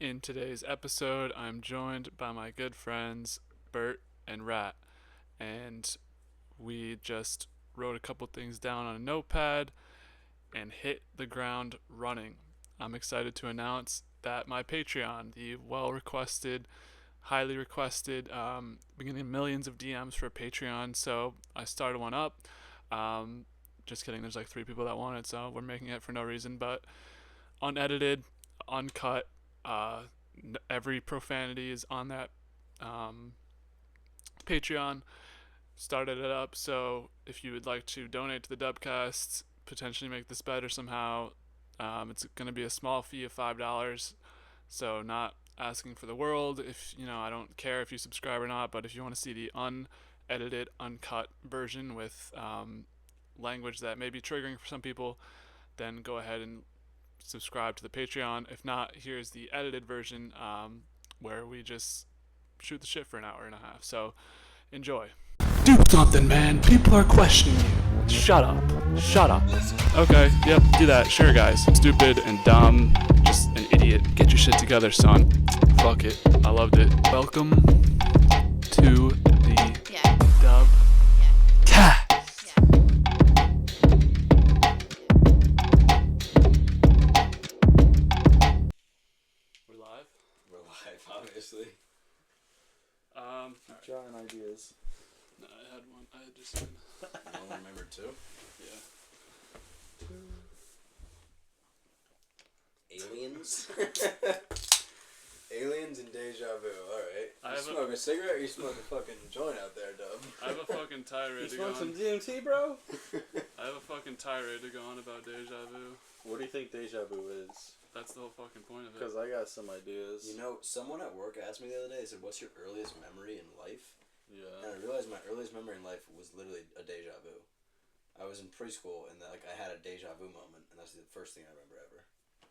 In today's episode, I'm joined by my good friends Bert and Rat, and we just wrote a couple things down on a notepad and hit the ground running. I'm excited to announce that my Patreon, the well requested, highly requested, beginning millions of DMs for Patreon, so I started one up. Um, just kidding, there's like three people that want it, so we're making it for no reason, but unedited, uncut. Uh, every profanity is on that um, Patreon. Started it up, so if you would like to donate to the DubCast, potentially make this better somehow, it's going to be a small fee of $5. So not asking for the world. If I don't care if you subscribe or not, but if you want to see the unedited, uncut version with language that may be triggering for some people, then go ahead and subscribe to the Patreon. If not, here's the edited version where we just shoot the shit for an hour and a half. So enjoy. Do something, man. People are questioning you. Shut up. Shut up. Okay, yep, do that. Sure, guys. Stupid and dumb. Just an idiot. Get your shit together, son. Fuck it. I loved it. Welcome to the Dub Cast. We're live? We're live, obviously. Keep trying ideas. No, I had one. I had just one. You only remember two? Yeah. Aliens? Aliens and Deja Vu, alright. I You have smoke a cigarette or you smoke a fucking joint out there, Dub? I have a fucking tirade to You go smoke some on. DMT, bro? I have a fucking tirade to go on about Deja Vu. What do you think Deja Vu is? That's the whole fucking point of it. Because I got some ideas. You know, someone at work asked me the other day, they said, what's your earliest memory in life? Yeah. And I realized my earliest memory in life was literally a deja vu. I was in preschool and I had a deja vu moment, and that's the first thing I remember ever.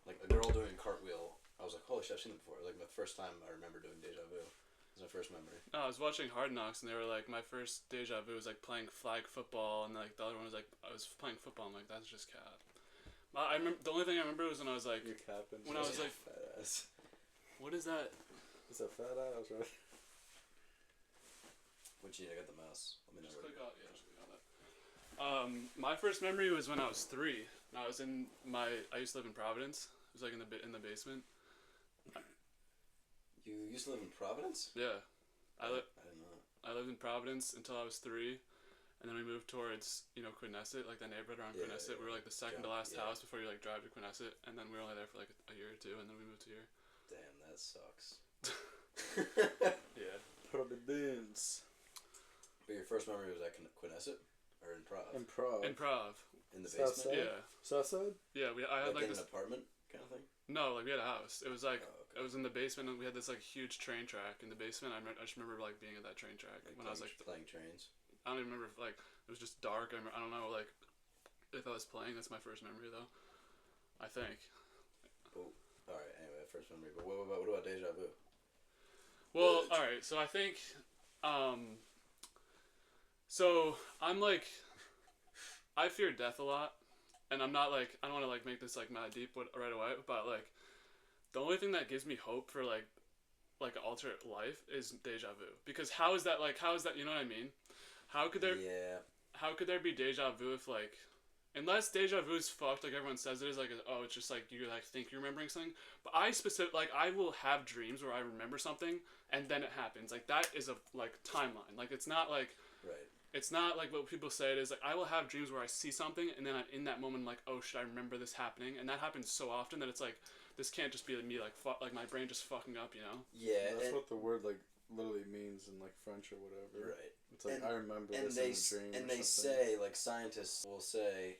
Like a girl doing a cartwheel, I was like, holy shit, I've seen it before. Like the first time I remember doing deja vu. It was my first memory. No, I was watching Hard Knocks, and they were like, my first deja vu was like playing flag football, and like the other one was like, I was playing football. I'm like, that's just cap. I remember the only thing I remember was when I was like, You're capping. when I was like, Fat ass. what is that? It's a fat ass, right? Which, I got the mouse. Let me know Just where click on, yeah, just click on that. My first memory was when I was 3. And I was in I used to live in Providence. It was like in the basement. You used to live in Providence? Yeah, I didn't know that. I lived in Providence until I was 3, and then we moved towards Quinnesset, like the neighborhood around Yeah, Quinnesset. We were like the second to yeah, last yeah. house before you like drive to Quinnesset, and then we were only there for like a year or two, and then we moved here. Damn, that sucks. Yeah. Put up the bins. But your first memory was at Quinnesset? Or in Prague? Improv. Improv. In the South basement? side? Yeah. Southside? Yeah. I had Like like in this. an apartment kind of thing? No, like we had a house. It was like Oh, okay. it was in the basement, and we had this like huge train track in the basement. I just remember like being at that train track when I was like playing trains. I don't even remember if like it was just dark. I don't know like if I was playing. That's my first memory though. I think. Oh, alright, anyway, first memory. But what about Deja Vu? Well, all right. So I think, so I'm like, I fear death a lot, and I'm not like I don't want to like make this like mad deep right away, but like, the only thing that gives me hope for like alternate life is deja vu. Because how is that you know what I mean? How could there Yeah. how could there be deja vu if like, unless deja vu is fucked like everyone says it is, like oh it's just like you like think you're remembering something, but I will have dreams where I remember something and then it happens. Like that is a like timeline. Like it's not like Right. it's not like what people say it is. Like I will have dreams where I see something and then in that moment I'm like, oh shit, I remember this happening, and that happens so often that it's like this can't just be me like like my brain just fucking up, you know? Yeah. That's what the word, like, literally means in, like, French or whatever. Right. It's like, And- I remember And this they in a dream and or they something. say, like, scientists will say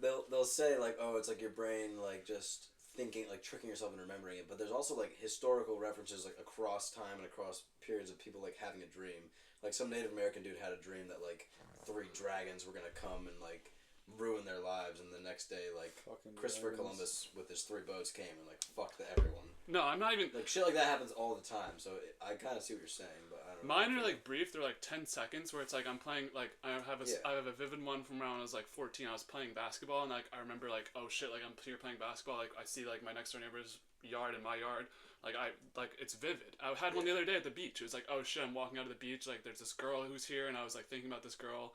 they'll say like, oh, it's like your brain like just thinking, like tricking yourself into remembering it. But there's also like historical references like across time and across periods of people like having a dream. Like some Native American dude had a dream that like 3 dragons were gonna come and like ruin their lives, and the next day, like, Fucking Christopher dragons. Columbus with his 3 boats came and, like, fucked everyone. No, I'm not even. Like, shit like that happens all the time, so I kind of see what you're saying, but I don't know. Mine are like brief. They're like 10 seconds where it's like I'm playing like I have a vivid one from when I was like 14. I was playing basketball and like I remember like oh shit like I'm here playing basketball like I see like my next door neighbor's yard and my yard like I like it's vivid. I had one the other day at the beach. It was like oh shit I'm walking out of the beach like there's this girl who's here and I was like thinking about this girl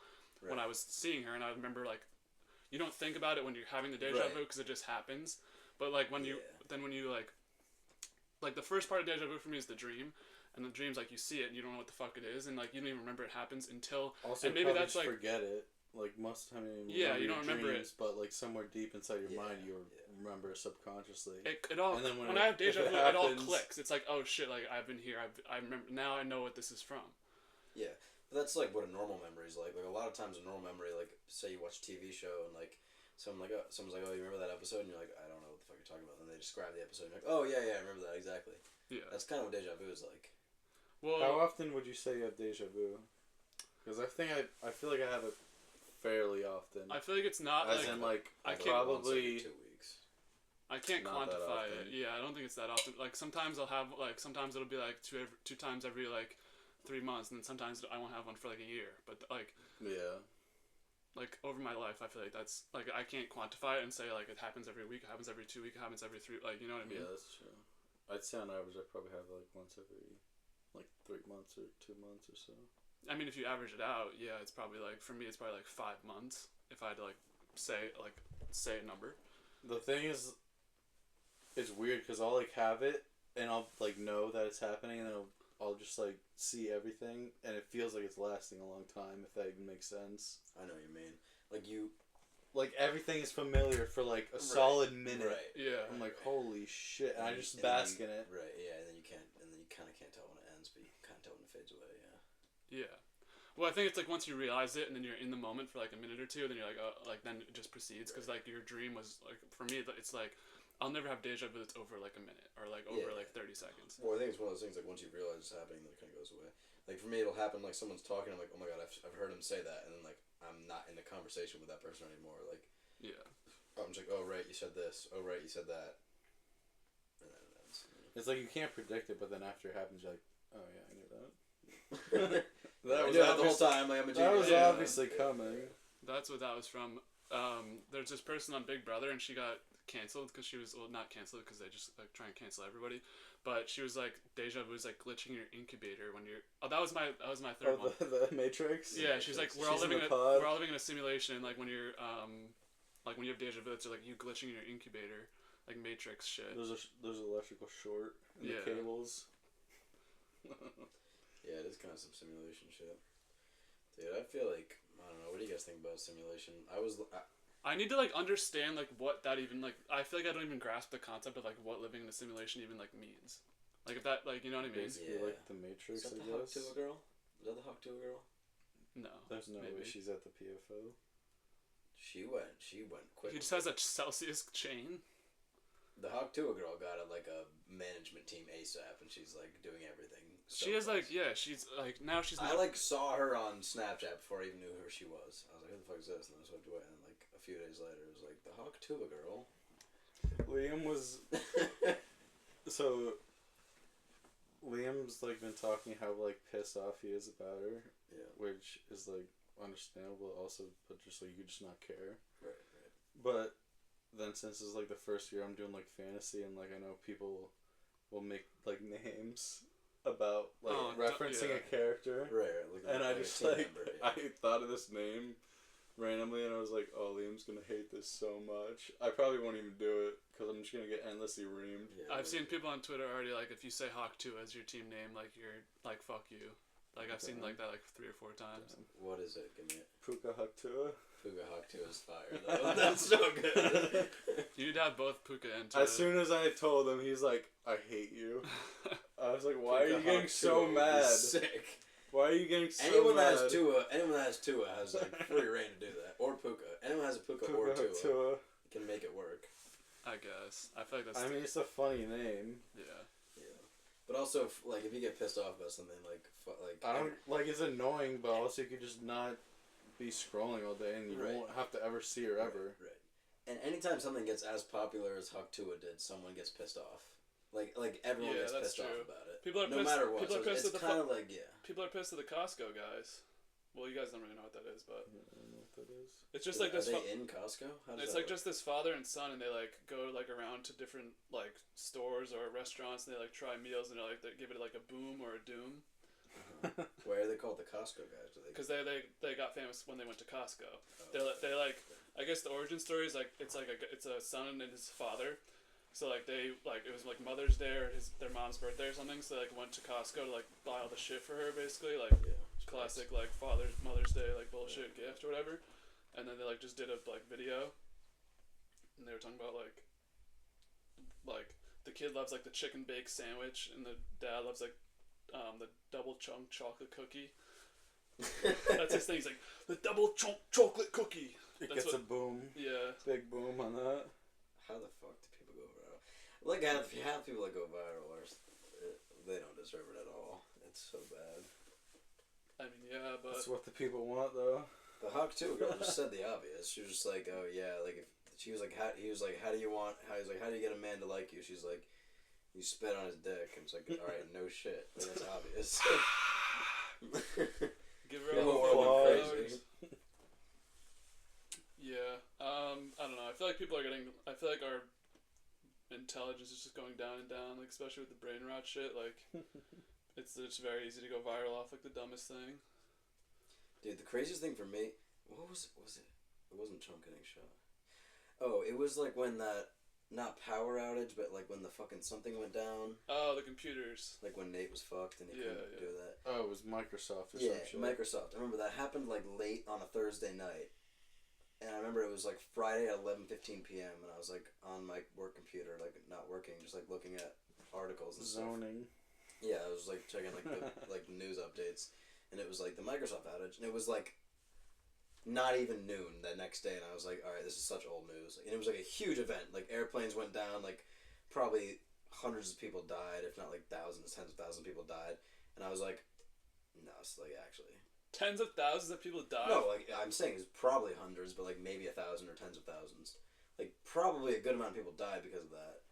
when I was seeing her and I remember like you don't think about it when you're having the deja vu because it just happens. But like when you like the first part of deja vu for me is the dream. And the dream's like you see it and you don't know what the fuck it is and like you don't even remember it happens until Also, and maybe that's like forget it. Like most of the time, you don't remember dreams, but like somewhere deep inside your mind, you remember subconsciously. It all. And then when I have deja vu, it all clicks. It's like oh shit, like I've been here. I remember now. I know what this is from. Yeah, but that's like what a normal memory is like. Like a lot of times, a normal memory, like say you watch a TV show and like someone's like, oh, you remember that episode? And you're like, I don't know what the fuck you're talking about. And they describe the episode. And you're like, oh yeah, I remember that exactly. Yeah. That's kind of what deja vu is like. Well, how often would you say you have deja vu? Because I think I feel like I have it fairly often. I feel like it's not as like, in like I can't probably 2 weeks. I can't quantify it. Yeah, I don't think it's that often. Like sometimes I'll have like sometimes it'll be like two times every like 3 months, and then sometimes I won't have one for like a year. But like like over my life, I feel like that's like I can't quantify it and say like it happens every week, it happens every 2 weeks, it happens every 3. Like you know what I mean? Yeah, that's true. I'd say on average I probably have like once every like 3 months or 2 months or so. I mean, if you average it out, yeah, it's probably like for me, it's probably like 5 months if I had to like say a number. The thing is, it's weird because I'll like have it and I'll like know that it's happening and then I'll just like see everything and it feels like it's lasting a long time if that even makes sense. I know what you mean. Like everything is familiar for like a solid minute. Right. Yeah. I'm like, holy shit, and I just bask in it. Right. Yeah, and then you kind of can't tell when it ends, but you kind of tell when it fades away. Yeah. Yeah. Well, I think it's like once you realize it and then you're in the moment for like a minute or two, then you're like, oh, like then it just proceeds because like your dream was like for me, it's like I'll never have deja vu that's over like a minute or like over like 30 seconds. Well, I think it's one of those things like once you realize it's happening, then it kind of goes away. Like for me, it'll happen like someone's talking, I'm like, oh my god, I've heard him say that, and then like I'm not in the conversation with that person anymore. Like, I'm just like, oh right, you said this. Oh right, you said that. And then it ends. It's like you can't predict it, but then after it happens, you're like, oh yeah, I knew that. that was the whole time. Like, I'm a genius. That was obviously coming. That's what that was from. There's this person on Big Brother, and she got canceled because she was not canceled because they just like try and cancel everybody, but she was like deja vu is like glitching in your incubator when you're that was my third one. The Matrix. Yeah, she's like we're all living in a simulation. Like when you're like when you have deja vu, it's like you glitching in your incubator, like Matrix shit. There's electrical short in the cables. Yeah, it is kind of some simulation shit. Dude, I feel like I don't know. What do you guys think about simulation? I need to like understand like what that even like. I feel like I don't even grasp the concept of like what living in a simulation even like means. Like if that like you know what I mean? Basically, like the Matrix. Is that the Hawk Tuah girl? Is that the Hawk Tuah girl? No. There's no way she's at the PFO. She went quick. He just has a Celsius chain. The Hawk Tuah girl got a management team ASAP, and she's like doing everything. So she is like she's like now she's. I like saw her on Snapchat before I even knew who she was. I was like, who the fuck is this? And I swiped away, and like a few days later, it was like the Hawk Tuah girl. Liam was so. Liam's like been talking how like pissed off he is about her, which is like understandable. Also, but just like you just not care. Right. But then since it's like the first year I'm doing like fantasy and like I know people will make like names about like referencing a character. Right. And I just like I thought of this name randomly and I was like, oh, Liam's gonna hate this so much. I probably won't even do it because I'm just gonna get endlessly reamed. Yeah, I've seen people on Twitter already like if you say Hawk 2 as your team name, like you're like fuck you. Like I've seen like that like 3 or 4 times. What is it? Give me it. Puka Hawk 2. Puka Hawk 2 is fire though. That's so good. You'd have both Puka and As soon as I told him, he's like, I hate you. I was like, why are you getting so mad? Sick. Why are you getting so anyone mad? Anyone that has Tua has like free reign to do that. Or Puka. Anyone has a Puka or Tua can make it work. I guess. I feel like that's. I mean, it's a funny name. Yeah. But also, like, if you get pissed off about something, like I don't like. It's annoying, but also you could just not be scrolling all day and you Right. won't have to ever see her ever. Right. And anytime something gets as popular as Huck Tua did, someone gets pissed off. Like everyone gets pissed off about it. People are no pissed, matter what. People are pissed it's at kind of like People are pissed at the Costco guys. Well, you guys don't really know what that is, but I don't know what that is. it's just Are like this. they in Costco? How does It's that like work? just this father and son, and they like go like around to different like stores or restaurants, and they like try meals, and they give it like a boom or a doom. Why are they called the Costco guys? Because they got famous when they went to Costco. Oh. They like, I guess the origin story is like it's a son and his father. So like it was like Mother's Day or their mom's birthday or something. So they like went to Costco to like buy all the shit for her basically, like classic like Mother's Day like bullshit gift or whatever. And then they like just did a like video, and they were talking about like the kid loves like the chicken bake sandwich, and the dad loves like the double chunk chocolate cookie. That's his thing. He's like the double chunk chocolate cookie. It gets a boom. Yeah. Big boom on that. How the fuck do people go viral? Like half people that go viral they don't deserve it at all. It's so bad. I mean, yeah, but That's what the people want, though. The Huck Tua girl just said the obvious. She was just like, oh yeah, like if she was like, how do you get a man to like you? She's like, you spit on his dick, and it's like, all right, no shit, like, that's obvious. give her a whole crazy. Yeah, I don't know. I feel like our intelligence is just going down and down, like especially with the brain rot shit. Like, it's very easy to go viral off like the dumbest thing. Dude, the craziest thing for me, what was it? It wasn't Trump getting shot. Oh, it was like when that, not power outage, but like when the fucking something went down. Oh, the computers. Like when Nate was fucked and he couldn't do that. Oh, it was Microsoft or some shit. Microsoft. I remember that happened like late on a Thursday night. And I remember it was like Friday at 11:15 p.m. and I was like on my work computer, like not working, just like looking at articles and Zoning. stuff. Yeah, I was like checking like the like news updates, and it was like the Microsoft outage, and it was like not even noon the next day, and I was like, all right, this is such old news. And it was like a huge event. Like airplanes went down, like probably hundreds of people died, if not like thousands, tens of thousands of people died, and I was like, no, it's like actually. Tens of thousands of people died? No, like, I'm saying it's probably hundreds, but, like, maybe 1,000 or tens of thousands. Like, probably a good amount of people died because of that.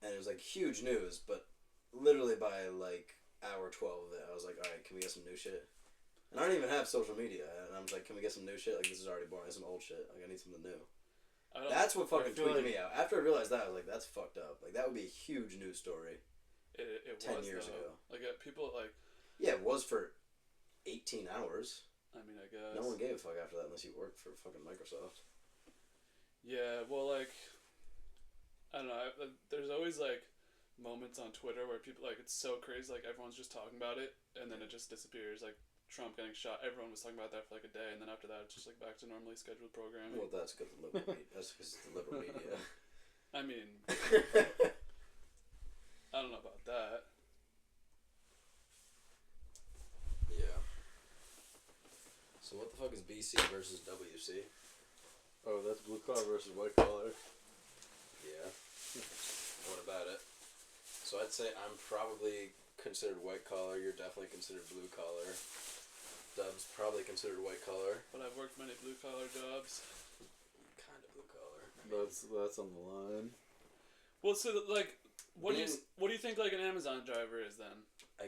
And it was, like, huge news, but literally by, like, hour 12 of it, I was like, alright, can we get some new shit? And I don't even have social media, and I'm like, can we get some new shit? Like, this is already boring, some old shit. Like, I need something new. That's what fucking tweaked me out. After I realized that, I was like, that's fucked up. Like, that would be a huge news story. It 10 was, years ago. Like, people, like... Yeah, it was for 18 hours. I mean, I guess. No one gave a fuck after that unless you worked for fucking Microsoft. Yeah, well, like, I don't know. There's always, like, moments on Twitter where people, like, it's so crazy, like, everyone's just talking about it, and then it just disappears. Like, Trump getting shot, everyone was talking about that for, like, a day, and then after that, it's just, like, back to normally scheduled programming. Well, that's because the liberal media. That's because it's the liberal media. I mean, I don't know about that. Yeah. So what the fuck is BC versus WC? Oh, that's blue collar versus white collar. Yeah. What about it? So I'd say I'm probably considered white collar. You're definitely considered blue collar. Dub's probably considered white collar. But I've worked many blue collar jobs. Kind of blue collar. That's on the line. Well, so like, what do you think like an Amazon driver is then? I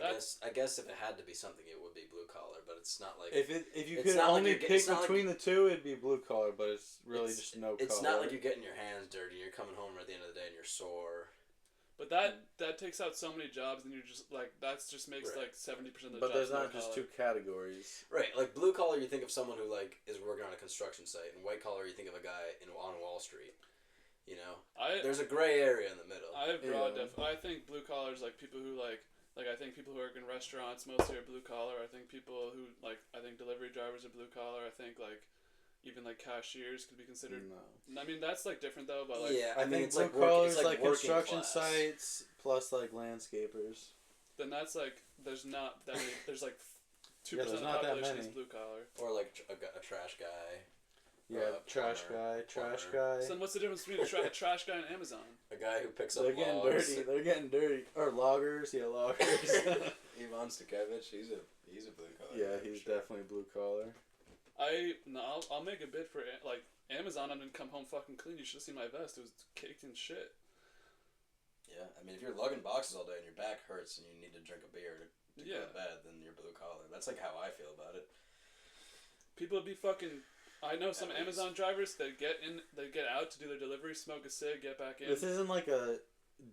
guess if it had to be something, it would be blue collar. But it's not like if you it's could not only like pick between the two, it'd be blue collar. But it's really just no collar. It's not like you're getting your hands dirty. You're coming home at the end of the day and you're sore. But that takes out so many jobs, and you're just like that just makes like 70% of the But jobs. there's not just two categories. Right, like blue collar, you think of someone who like is working on a construction site, and white collar, you think of a guy on Wall Street. You know, there's a gray area in the middle. I have broad I think blue collar is like people who like I think people who work in restaurants mostly are blue collar. I think people who I think delivery drivers are blue collar. I think like even like cashiers could be considered. No. I mean that's like different though, but like yeah, I think it's blue like collar is like construction class. sites plus like landscapers. Then that's like there's not that many. There's like 2% Yeah, there's of the not that population is many. blue collar. Or like a trash guy. Yeah, trash guy. So then what's the difference between a trash guy and Amazon? A guy who picks up They're getting logs. dirty. They're getting dirty. Or loggers. Yeah, loggers. Ivan Stukevich, he's a blue collar. Yeah, he's definitely blue collar. I'll make a bid for like Amazon. I didn't come home fucking clean. You should have seen my vest. It was caked in shit. Yeah, I mean, if you're lugging boxes all day and your back hurts and you need to drink a beer to go to bed, then you're blue collar. That's like how I feel about it. People would be fucking. I know some Amazon drivers that get out to do their delivery, smoke a cig, get back in. This isn't like a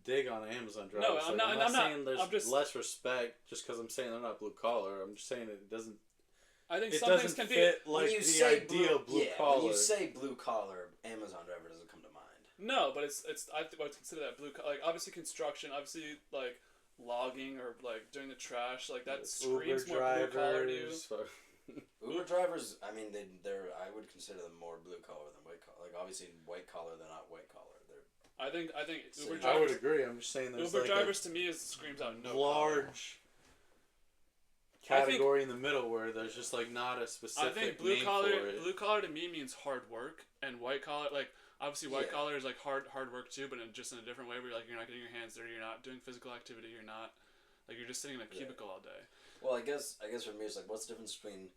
dig on Amazon drivers. No, I'm not saying there's less respect just because I'm saying they're not blue collar. I'm just saying it doesn't. I think it some things can fit be like the ideal blue collar. When you say blue collar, Amazon driver doesn't come to mind. No, but it's I would consider that blue collar. Like obviously construction, obviously like logging or like doing the trash, like that screams Uber more blue collar to you. Uber drivers, I mean, they're I would consider them more blue collar than white collar. Like obviously white collar, they're not white collar. I think Uber drivers. I would agree. I'm just saying there's Uber like drivers to me screams out no large category in the middle where there's just like not a specific. I think blue collar to me means hard work, and white collar like obviously white collar is like hard work too, but just in a different way where like you're not getting your hands dirty, you're not doing physical activity, you're not like you're just sitting in a cubicle all day. Well, I guess for me it's like what's the difference between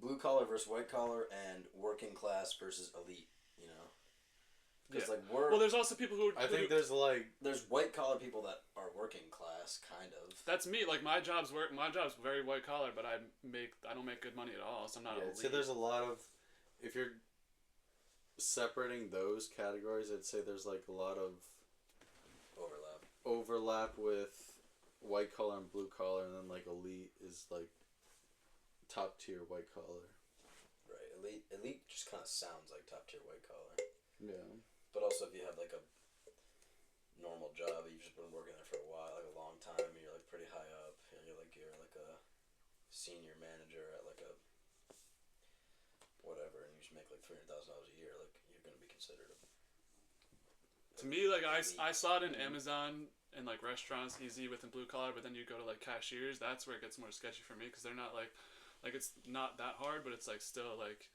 blue collar versus white collar and working class versus elite, you know? Because there's also people who there's white collar people that are working class, kind of. That's me. Like my job's very white collar, but I don't make good money at all, so I'm not. So there's a lot of, if you're separating those categories, I'd say there's like a lot of overlap with white collar and blue collar, and then like elite is like top tier white collar. Right, elite just kind of sounds like top tier white collar. Yeah. But also, if you have like a normal job, you've just been working there for a while, like a long time, and you're like pretty high up, and you're like a senior manager at like a whatever, and you just make like $300,000 a year, like you're gonna be considered. To me, like I saw it in Amazon and like restaurants easy within blue collar, but then you go to like cashiers, that's where it gets more sketchy for me because they're not like it's not that hard, but it's like still like.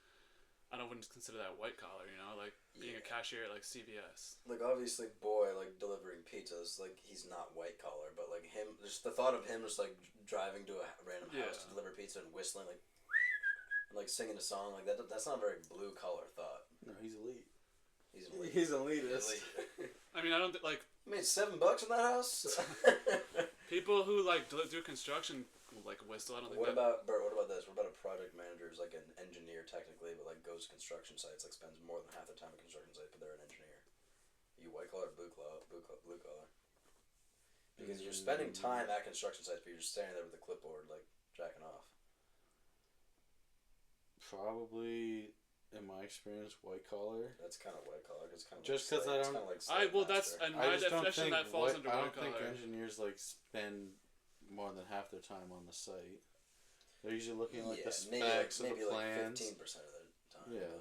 I wouldn't consider that white collar, you know, like being a cashier at like CVS. Like obviously, boy, like delivering pizzas, like he's not white collar, but like him, just the thought of him just like driving to a random house to deliver pizza and whistling and like singing a song like that's not a very blue collar thought. No, he's elite. He's elite. He's elitist. I mean, I don't like. You made $7 in that house. People who like do construction. Like whistle, I don't think. What about Bert? What about this? What about a project manager who's like an engineer technically, but like goes to construction sites, like spends more than half the time at construction sites, but they're an engineer. Are you white collar, blue collar? Because you're spending time at construction sites, but you're just standing there with a clipboard, like jacking off. Probably, in my experience, white collar. That's kind of white collar. It's kind of just because I don't. That's in my definition that falls under white collar. I don't think engineers like spend more than half their time on the site. They're usually looking at like the specs of the plans. Maybe like 15% of the time. Yeah.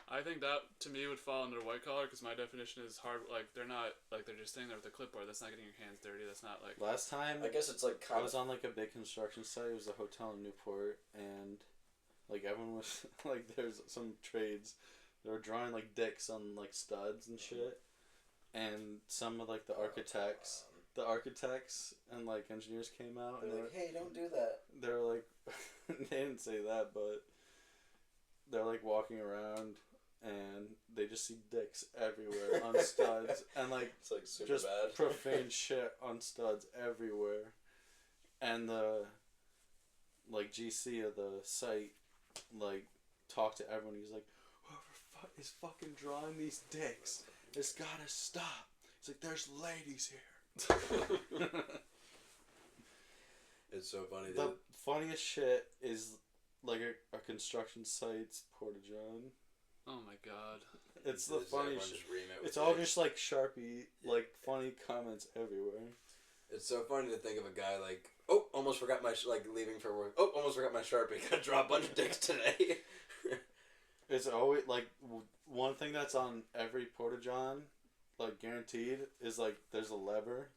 I think that to me would fall under white collar because my definition is hard. Like they're not like they're just standing there with a clipboard. That's not getting your hands dirty. That's not like. Last time I guess it's like I was on like a big construction site. It was a hotel in Newport, and like everyone was like, there's some trades. They were drawing like dicks on like studs and shit, and some of like the architects. The architects and like engineers came out and they're like, "Hey, don't do that." They're like, they didn't say that, but they're like walking around and they just see dicks everywhere on studs and like it's like super just bad. profane shit on studs everywhere, and the like GC of the site like talked to everyone. He's like, "Whoever is fucking drawing these dicks has gotta stop." He's like, "There's ladies here." It's so funny. The funniest shit is like a construction site's porta-john. Oh my god! It's the funniest shit. It's all just like Sharpie, like funny comments everywhere. It's so funny to think of a guy like, oh, almost forgot my like leaving for work. Oh, almost forgot my Sharpie. Gotta draw a bunch of dicks today. It's always like one thing that's on every porta-john. Like guaranteed is like there's a lever,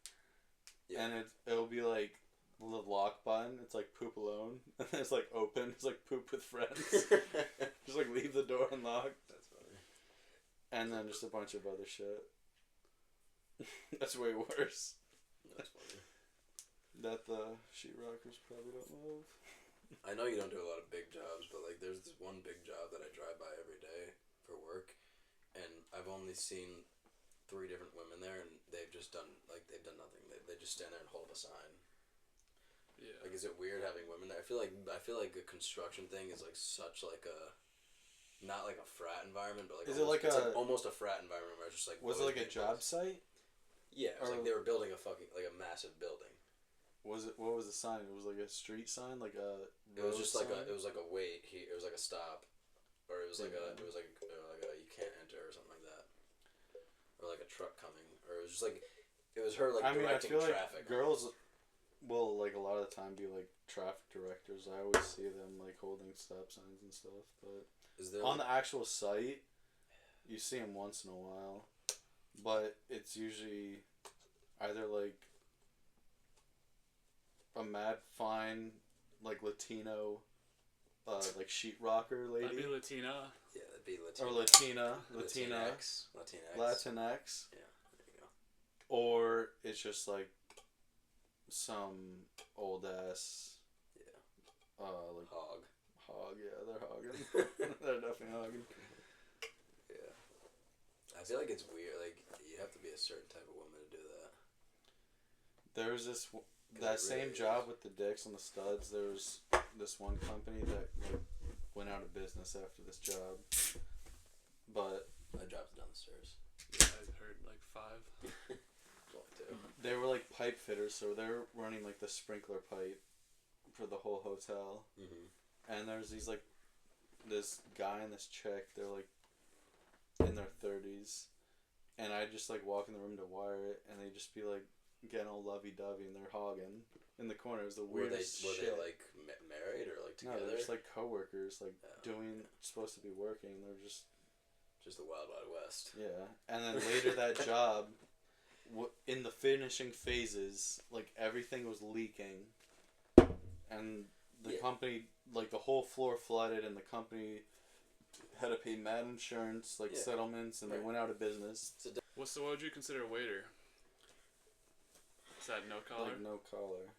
and it'll be like the lock button. It's like poop alone, and it's like open. It's like poop with friends. Just like leave the door unlocked. That's funny. And then just a bunch of other shit. That's way worse. That's funny. That the sheetrockers probably don't love. I know you don't do a lot of big jobs, but like there's this one big job that I drive by every day for work, and I've only seen 3 different women there, and they've done nothing. They just stand there and hold up a sign. Yeah. Like, is it weird having women there? I feel like a construction thing is like such like a, not like a frat environment, but like is almost, it like it's like almost a frat environment where it's just like. Was it like a job site? Yeah, it was like they were building a massive building. Was it? What was the sign? It was like a street sign, like a. It was just like sign? it was like a wait here. It was like a stop, or it was like a you can't enter or something like that, or like a truck coming, or it was just like it was her like directing I feel traffic. like girls will like a lot of the time be like traffic directors. I always see them like holding stop signs and stuff, but Is there on the actual site, you see them once in a while, but it's usually either like a mad fine like Latino like sheetrocker lady. That'd be Latina. Yeah, that'd be Latina. Or Latinx. Latinx. Yeah, there you go. Or it's just like some old ass like hog, yeah, they're hogging. They're definitely hogging. Yeah. I feel like it's weird, like you have to be a certain type of woman to do that. There was that same job with the dicks and the studs. There was this one company that like went out of business after this job, but I dropped it down the stairs. Yeah, I heard like 5. they were like pipe fitters, so they're running like the sprinkler pipe for the whole hotel. Mm-hmm. And there's this guy and this chick. They're like in their 30s, and I just like walk in the room to wire it, and they just be like getting all lovey-dovey, and they're hogging in the corner. It was the weirdest shit. Were they like married or like together? No, they're just like co-workers, like Oh. supposed to be working. They're just the Wild Wild West. Yeah, and then later that job, in the finishing phases, like everything was leaking, and the company, like the whole floor flooded, and the company had to pay mad insurance, like settlements, and they went out of business. What would you consider a waiter? Is that no collar? Like no collar.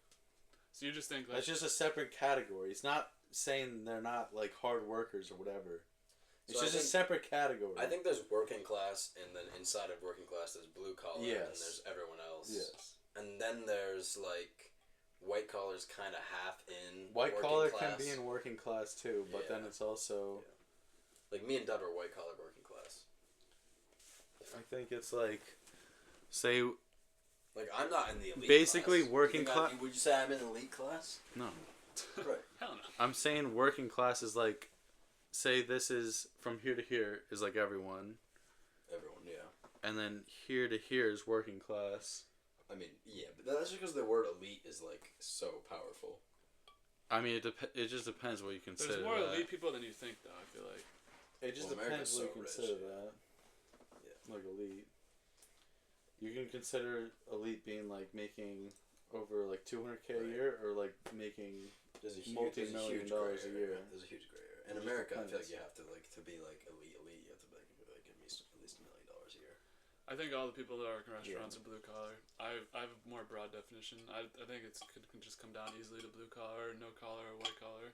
So you just think like That's just a separate category. It's not saying they're not like hard workers or whatever. It's just a separate category. I think there's working class, and then inside of working class there's blue collar, and there's everyone else. Yes. And then there's like white collar's kind of half in. White working collar class. can be in working class too, but then it's also. Yeah. Like me and Dub are white collar working class. I think it's like, say. Like I'm not in the elite. Basically, class. working class. Would you say I'm in elite class? No. Right. Hell no. I'm saying working class is like, say this is from here to here is like everyone. Everyone, yeah. And then here to here is working class. I mean, yeah, but that's just because the word elite is like so powerful. I mean, it just depends what you consider. There's more elite people than you think, though. I feel like. It just depends what you consider that. Yeah. Like elite. You can consider elite being like making over like $200K a year, or like making multi-million dollars a year. There's a huge gray area. In America, I feel like you have to to be like elite. You have to like at least $1 million a year. I think all the people that work in restaurants are blue collar. I have a more broad definition. I think it can just come down easily to blue collar, no collar, or white collar.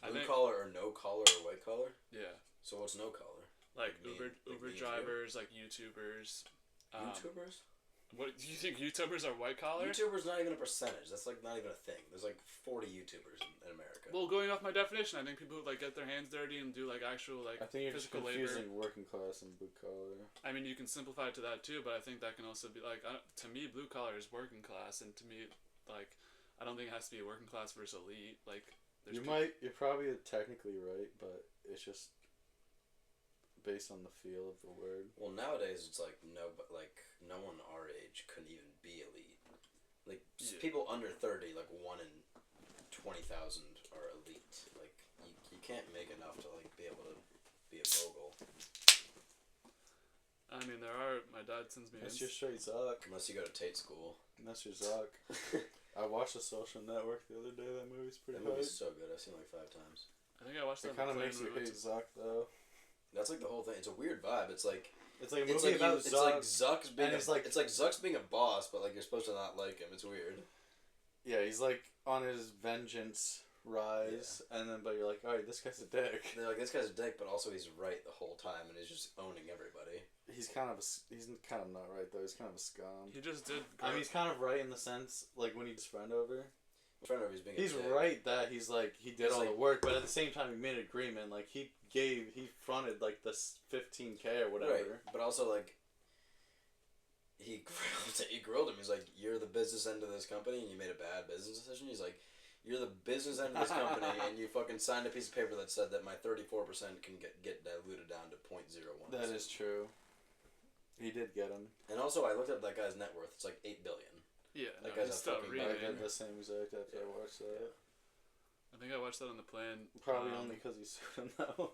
Blue collar or no collar or white collar? Yeah. So what's no collar? Like Uber drivers, like YouTubers. YouTubers? What do you think? YouTubers are white collar? YouTubers not even a percentage. That's like not even a thing. There's like 40 YouTubers in America. Well, going off my definition, I think people who like get their hands dirty and do like actual like I think you're just physical confusing labor. working class and blue collar. I mean, you can simplify it to that too, but I think that can also be like to me, blue collar is working class, and to me, like I don't think it has to be a working class versus elite. Like you're probably technically right, but it's just based on the feel of the word. Well, nowadays it's like no one our age couldn't even be elite. Like people under 30, like 1 in 20,000 are elite. Like you can't make enough to like be able to be a mogul. I mean, there are. My dad sends me. That's just straight Zuck. Unless you go to Tate school. That's your Zuck. I watched The Social Network the other day. That movie's pretty. That movie's so good. I've seen it like 5 times. I think I watched that. It kind of makes you hate Zuck though. That's like the whole thing. It's a weird vibe. It's like a movie about Zuck. It's like Zuck's being it's like Zuck's being a boss, but like you're supposed to not like him. It's weird. Yeah, he's like on his vengeance rise, and then but you're like, alright, this guy's a dick. They're like, this guy's a dick, but also he's right the whole time, and he's just owning everybody. He's kind of not right though. He's kind of a scum. He just did. I mean, he's kind of right in the sense like when he gets friend over. He's right that he's like he did he's all like, the work, but at the same time he made an agreement. Like he fronted like this $15,000 or whatever. Right, but also like he grilled him. He's like, "You're the business end of this company, and you made a bad business decision." He's like, "You're the business end of this company, and you fucking signed a piece of paper that said that my 34% can get diluted down to 0.01." That is true. He did get him. And also, I looked up that guy's net worth. It's like $8 billion. Yeah, that no, guy's he's a still fucking reading. I did the same exact after I watched that. I think I watched that on the plane. Probably only because he sued him though.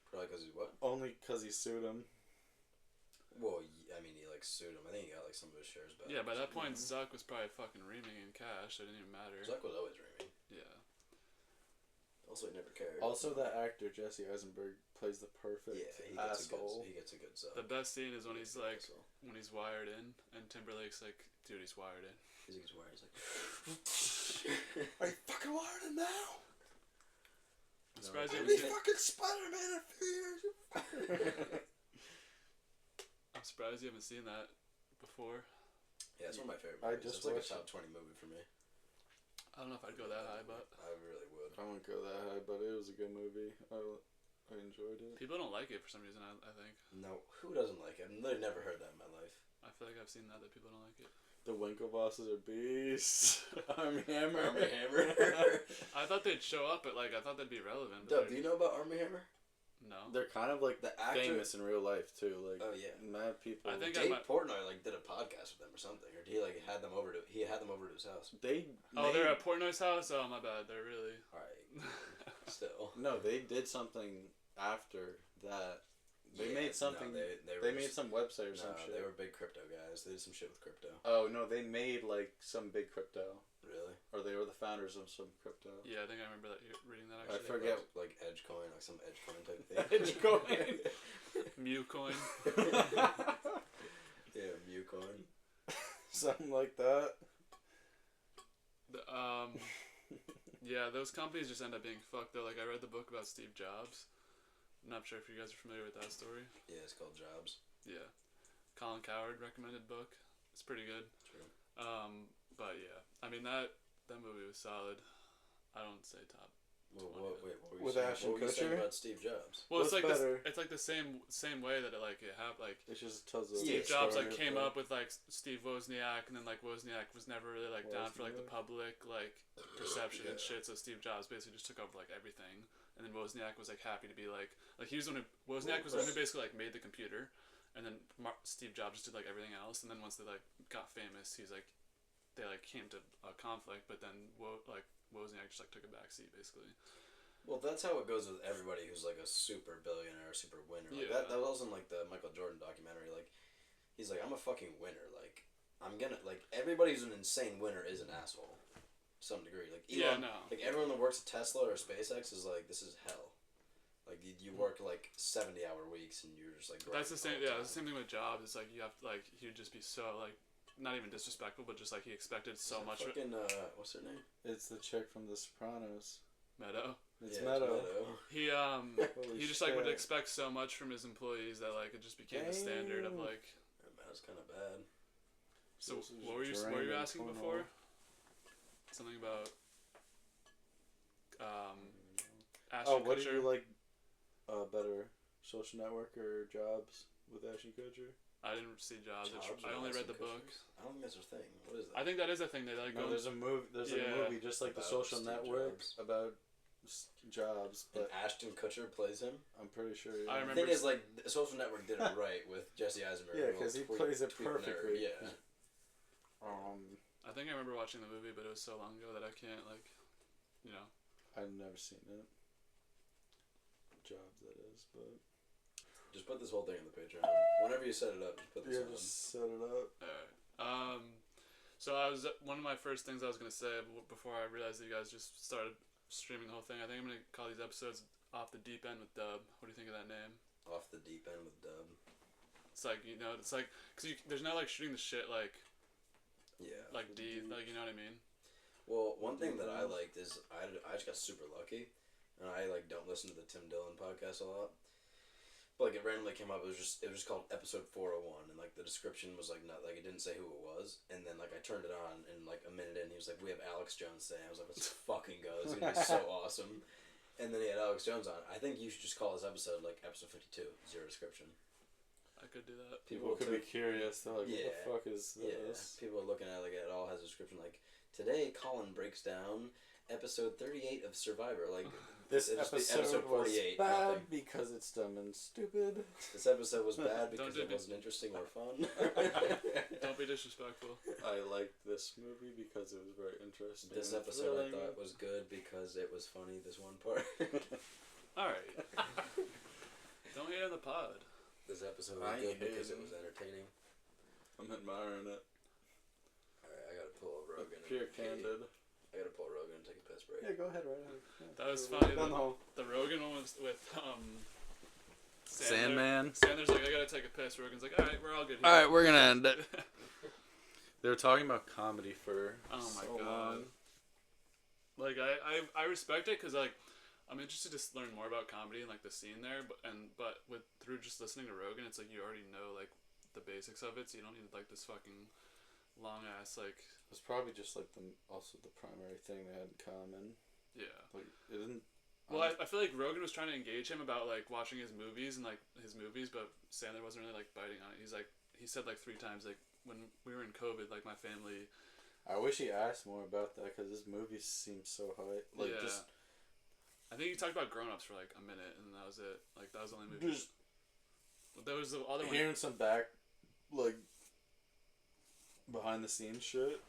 Probably because he what? Only because he sued him. Well, I mean, he like sued him. I think he got like some of his shares back. Yeah, by that point, Zuck was probably fucking reaming in cash. It didn't even matter. Zuck was always dreaming. Yeah. Also, he never cared. Also, that actor Jesse Eisenberg plays the perfect asshole. He gets a good sub. The best scene is when he's like, when he's wired in, and Timberlake's like, "Dude, he's wired in." He's wired. He's like, "Are you fucking wired in now?" I'm surprised you I'll haven't be seen. fucking Spider-Man in a few years. I'm surprised you haven't seen that before. Yeah, it's one of my favorite I movies. just It's like a watched top 20 movie for me. I don't know if I'd go that high, but I really would. I wouldn't go that high, but it was a good movie. I enjoyed it. people don't like it for some reason. I think. No, who doesn't like it? I've literally never heard that in my life. I feel like I've seen that people don't like it. The Winklevosses are beasts. Army Hammer. Army Hammer. I thought they'd show up, but like I thought they'd be relevant. Dub, do you know about Army Hammer? No. They're kind of like The actor. famous in real life too. Like, Oh yeah. mad people. I think Dave Portnoy like did a podcast with them or something, or he like had them over to his house. they. They're at Portnoy's house. Oh my bad. They're really. All right. Still. No, they did something after that. They Yeah, made something. No, they were made just- some website or some No, shit. they were big crypto guys. They did some shit with crypto. Oh no, they made like some big crypto, Really? or they were the founders of some crypto. Yeah, I think I remember that reading that I actually. forget. Like Edgecoin, like some Edgecoin type thing. Edgecoin. Mucoin. Yeah, Mucoin. Something like that. Yeah, those companies just end up being fucked though. Like I read the book about Steve Jobs. I'm not sure if you guys are familiar with that story. Yeah, it's called Jobs. Yeah, Colin Cowherd recommended book. It's pretty good. True. But yeah, I mean that movie was solid. I don't say top. Well, 20, what were you With saying? Ashton What were you saying Kutcher? about Steve Jobs? Well, it's What's like better? it's like the same way that it happened. Like It just tells us. Steve Yeah, Jobs story came of, up with like Steve Wozniak, and then like Wozniak was never really like down for like the public like perception and shit. So Steve Jobs basically just took over like everything, and then Wozniak was like happy to be like he was the one who Wozniak was the one who basically like made the computer, and then Steve Jobs just did like everything else. And then once they like got famous, he's like they like came to a conflict, but then Wozniak just like took a back seat basically. Well, that's how it goes with everybody who's like a super billionaire, or super winner. Like Yeah. that was in like the Michael Jordan documentary. Like, he's like, I'm a fucking winner. Like, I'm gonna like everybody who's an insane winner is an asshole, to some degree. Like Elon, like everyone that works at Tesla or SpaceX is like, this is hell. Like you work like 70-hour weeks and you're just like. That's the same. all Yeah, time. it's the same thing with Jobs. It's like you have to, like he would just be so like not even disrespectful, but just like he expected so much. Fucking what's her name? It's the chick from The Sopranos. Meadow. It's Yeah, Meadow. He Holy he just like would shit. expect so much from his employees that like it just became the standard of Damn. like. That was kind of bad. So This is what were you Draymond asking Tunnel. before? Something about Ashton What do Kutcher. you like better, Social Network or Jobs with Ashton Kutcher? I didn't see Jobs. Jobs I or only read Ashton the book. Kutcher? I don't think that's their thing. What is that? I think that is a thing. They like No, go. there's a movie. There's Yeah. a movie just like The About Social Steve Network Jobs. about Jobs, And but Ashton Kutcher plays him. I'm pretty sure. I Yeah. The remember thing is, like, the Social Network did it right with Jesse Eisenberg. Yeah, little 'cause he tweet- plays it tweet nerd. perfectly. Yeah. I think I remember watching the movie, but it was so long ago that I can't like, you know. I've never seen it. Jobs, that is, but Just put this whole thing on the Patreon. Whenever you set it up, just put this yeah, on. just set it up. Alright. So I was one of my first things I was gonna say before I realized that you guys just started streaming the whole thing. I think I'm gonna call these episodes "Off the Deep End" with Dub. What do you think of that name? Off the deep end with Dub. It's like it's like because there's no like shooting the shit like Yeah. like deep, like you know what I mean. Well, one thing that I liked is I just got super lucky, and I like don't listen to the Tim Dillon podcast a lot. But like it randomly came up. It was just called episode 401, and like the description was like not like it didn't say who it was. And then like I turned it on, and like a minute in, he was like, "We have Alex Jones today." I was like, "Let's fucking go! This is gonna be so awesome." And then he had Alex Jones on. I think you should just call this episode like episode 52, zero description. I could do that. People could be curious. They're like, "What the fuck is this?" Yeah. People are looking at it like it all has a description like today. Colin breaks down episode 38 of Survivor. Like this episode was 48, bad nothing. because it's dumb and stupid. This episode was bad because it wasn't interesting or fun. Don't be disrespectful. I liked this movie because it was very interesting. This episode I thought was good because it was funny. This one part. All right. Don't hate on the pod. This episode was good because it was entertaining. I'm admiring it. Alright, I gotta pull a Rogan. Pure candid. I gotta pull a Rogan and take a piss break. Yeah, go ahead, right ahead. Yeah. That was funny. The the Rogan one was with Sandman. Sandler's like, I gotta take a piss. Rogan's like, all right, we're all good here. All right, we're gonna end it. They were talking about comedy for Oh my so god. long. Like I respect it because like I'm interested to learn more about comedy and like the scene there, but with through just listening to Rogan, it's like you already know like the basics of it, so you don't need like this fucking long ass like. It was probably just like also the primary thing they had in common. Yeah. Like it didn't. Well, I feel like Rogan was trying to engage him about like watching his movies and like his movies, but Sandler wasn't really like biting on it. He said like 3 times like when we were in COVID, like my family. I wish he asked more about that because his movies seem so high. Like yeah. just. I think he talked about Grown Ups for like a minute, and that was it. Like that was the only movie. Just there was the other one. hearing some like behind the scenes shit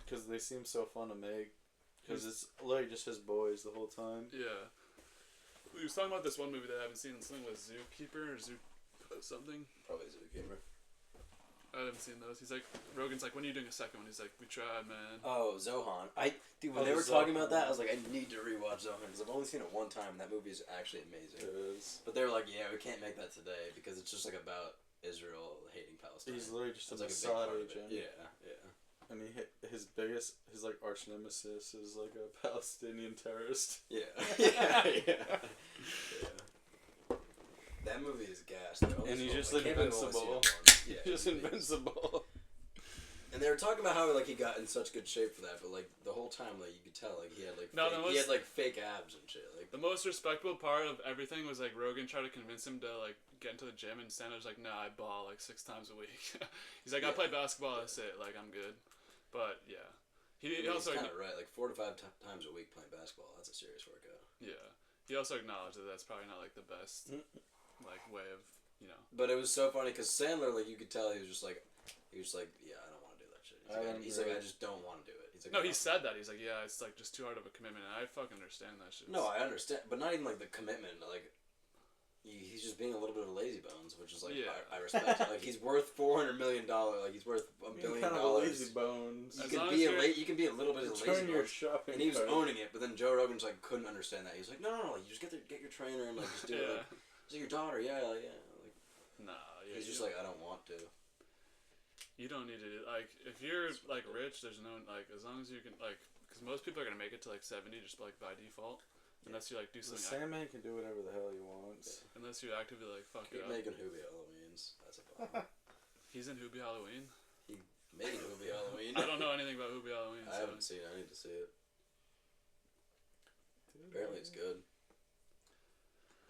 because they seem so fun to make. Because it's literally just his boys the whole time. Yeah. He was talking about this one movie that I haven't seen. Something with Zookeeper or something. Probably Zookeeper. I haven't seen those. He's like, Rogan's like, when are you doing a second one? He's like, we tried, man. Oh, Zohan. Dude, when they were talking about that, I was like, I need to rewatch Zohan because I've only seen it one time, and that movie is actually amazing. It is. But they were like, yeah, we can't make that today because it's just like about Israel hating Palestine. He's literally just a That's Mossad like agent. Yeah, yeah. And his like arch nemesis is like a Palestinian terrorist. Yeah. Yeah, yeah. That movie is gas. And he's just invincible. Yeah, just invincible. And they were talking about how like he got in such good shape for that, but like the whole time like you could tell like he had like he had like fake abs and shit. Like the most respectable part of everything was like Rogan tried to convince him to like get into the gym, and Sandler's like, nah, I ball like 6 times a week. He's like, I play basketball, that's it. Like I'm good. But yeah, he also kind of right. Like 4 to 5 times a week playing basketball. That's a serious workout. Yeah, he also acknowledged that that's probably not like the best like way of But it was so funny because Sandler, like you could tell, he was just like, yeah, I don't want to do that shit. He's like, I just don't want to do it. He's like, no, he said that. He's like, yeah, it's like just too hard of a commitment. And I fucking understand that shit. No, I understand, but not even like the commitment. Like, he's just being a little bit of lazy bones, which is like, yeah. I respect it. Like, he's worth $400 million. Like, he's worth $1 billion. Kind of lazy bones. You can be a little bit of lazy bones. And he was owning it, but then Joe Rogan's like couldn't understand that. He's like, no, you just get your trainer and like just do it. Like, he's like, your daughter, yeah. Like, nah, yeah. He's just like, I don't want to. You don't need to like if you're like rich. There's no like as long as you can like because most people are gonna make it to like 70 just like by default. Unless you like do something. The Sandman can do whatever the hell he wants. Yeah. Unless you actively like fuck Keep it up. making Hoobie Halloweens. That's a problem. He's in Hoobie Halloween. He made Hoobie Halloween. I don't know anything about Hoobie Halloween. I haven't seen it. I need to see it. Apparently it's good.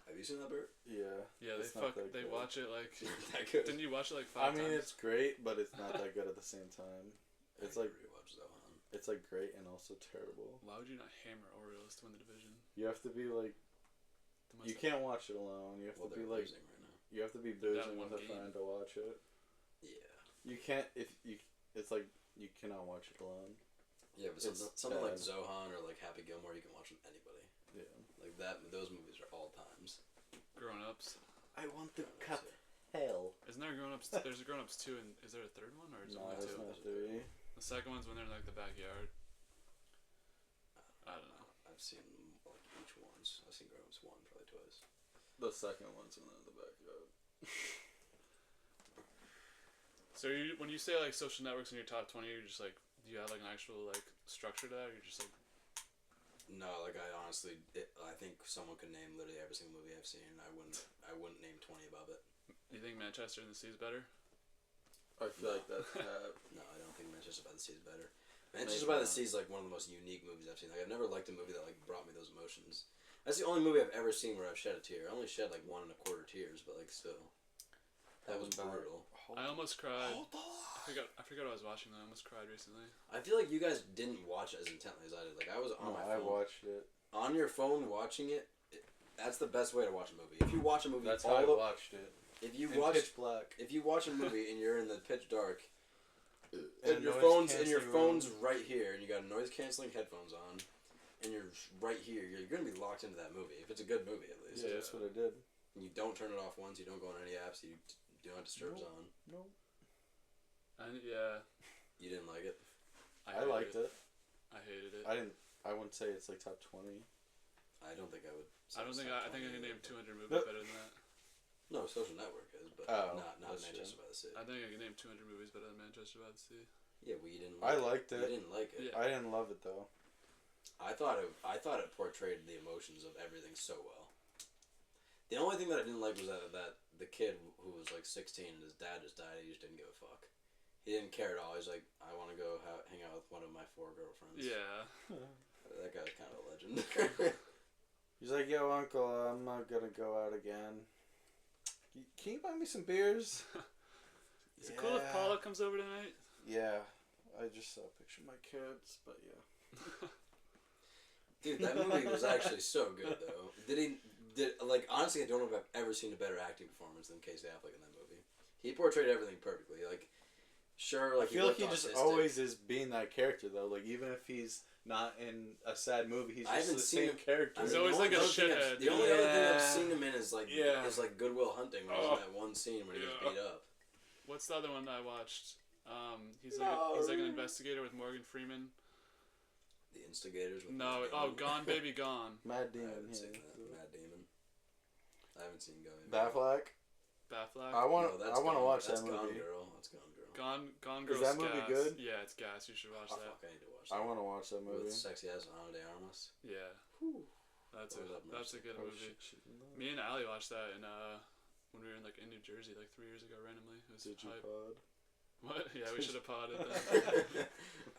Have you seen that, Bert? Yeah. Yeah, they watch it like. That good. Didn't you watch it like 5 times? I mean, it's great, but it's not that good at the same time. It's like rewatch Zohan. It's like great and also terrible. Why would you not hammer Orioles to win the division? You have to be like. You can't watch it alone. You have to be like. Right now. You have to be boozing with a friend to watch it. Yeah. You can't It's like you cannot watch it alone. Yeah, but something like Zohan or like Happy Gilmore, you can watch with anybody. Yeah. Like that. Those movies are all times. Grown Ups. I want to cut hell. Isn't there Grown Ups? There's a Grown Ups 2, and is there a third one or is it only 2? No, there's not 3. The second one's when they're in like the backyard. I don't know. I've seen like each once. I've seen Grown Ups 1 probably twice. The second one's in the backyard. So So when you say like Social Networks in your top 20, you're just like, do you have like an actual like structure to that, or you're just like? No, like I honestly, I think someone could name literally every single movie I've seen. I wouldn't name 20 above it. You think Manchester in the Sea is better? I feel like that's No, I don't think Manchester by the Sea is better. Manchester by the Sea is like one of the most unique movies I've seen. Like I've never liked a movie that like brought me those emotions. That's the only movie I've ever seen where I've shed a tear. I only shed like 1.25 tears, but like still, that was brutal. I almost cried. I forgot what I was watching though. I almost cried recently. I feel like you guys didn't watch it as intently as I did. Like I was on my phone. I watched it. On your phone watching it, that's the best way to watch a movie. If you watch a movie, That's how I watched it. If you in watch pitch black. If you watch a movie and you're in the pitch dark, And your phone's right here, and you got noise canceling headphones on, and you're right here, you're gonna be locked into that movie. If it's a good movie, at least. Yeah, that's what I did. And you don't turn it off once. You don't go on any apps. You do not disturb on. Nope. And yeah. You didn't like it. I liked it. I hated it. I wouldn't say it's like top 20. I don't think I would. I think I can name 200 movies better than that. No, Social Network is, but not Manchester by the Sea. I think I can name 200 movies better than Manchester by the Sea. Yeah, well, you didn't. I liked it. You didn't like it. Yeah. I didn't love it though. I thought it portrayed the emotions of everything so well. The only thing that I didn't like was that the kid who was like 16 and his dad just died. He just didn't give a fuck. He didn't care at all. He's like, I want to go hang out with one of my 4 girlfriends. Yeah. That guy's kind of a legend. He's like, yo, uncle, I'm not gonna go out again. Can you buy me some beers? Is it cool if Paula comes over tonight? Yeah. I just saw a picture of my kids, but yeah. Dude, that movie was actually so good, though. Honestly, I don't know if I've ever seen a better acting performance than Casey Affleck in that movie. He portrayed everything perfectly. Like, sure, like, I feel like he just always is being that character, though. Like, even if he's not in a sad movie, he's just the same character. He's always like a shithead. The only other thing I've seen him in is like Good Will Hunting, where he's in that one scene where he gets beat up. What's the other one that I watched? He's like an investigator with Morgan Freeman. The Instigators. With Gone Baby Gone. Mad I Demon. haven't seen that. Mad Demon. I haven't seen Gone. Batfleck. I want to watch that movie. Gone Girl. That's Gone Girl. Gone Girl. Is that movie good? Yeah, it's gas. You should watch that. Fuck, I need to watch that. I want to watch that movie. With sexy ass Ana de Armas. Yeah. Whew. That's a good movie. Me and Allie watched that when we were in New Jersey 3 years ago randomly. It was Did you hype. pod? What? Yeah, we should have podded then.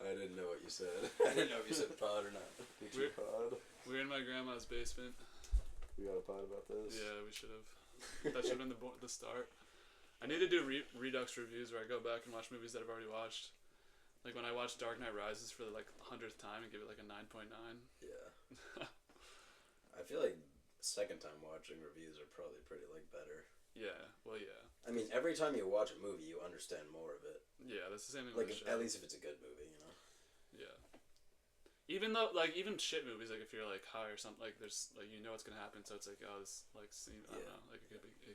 I didn't know what you said. I didn't know if you said pod or not. Did you pod? We were in my grandma's basement. We got a pod about this. Yeah, we should have. That should have been the start. I need to do Redux reviews where I go back and watch movies that I've already watched. Like when I watched Dark Knight Rises for the 100th time and give it a 9.9. Yeah. I feel like second time watching reviews are probably pretty better. Yeah, well, yeah. I mean, every time you watch a movie, you understand more of it. Yeah, that's the same thing with the show. At least if it's a good movie, you know? Yeah. Even though, even shit movies, if you're, high or something, there's, you know what's gonna happen, so it's this, scene, I don't know, it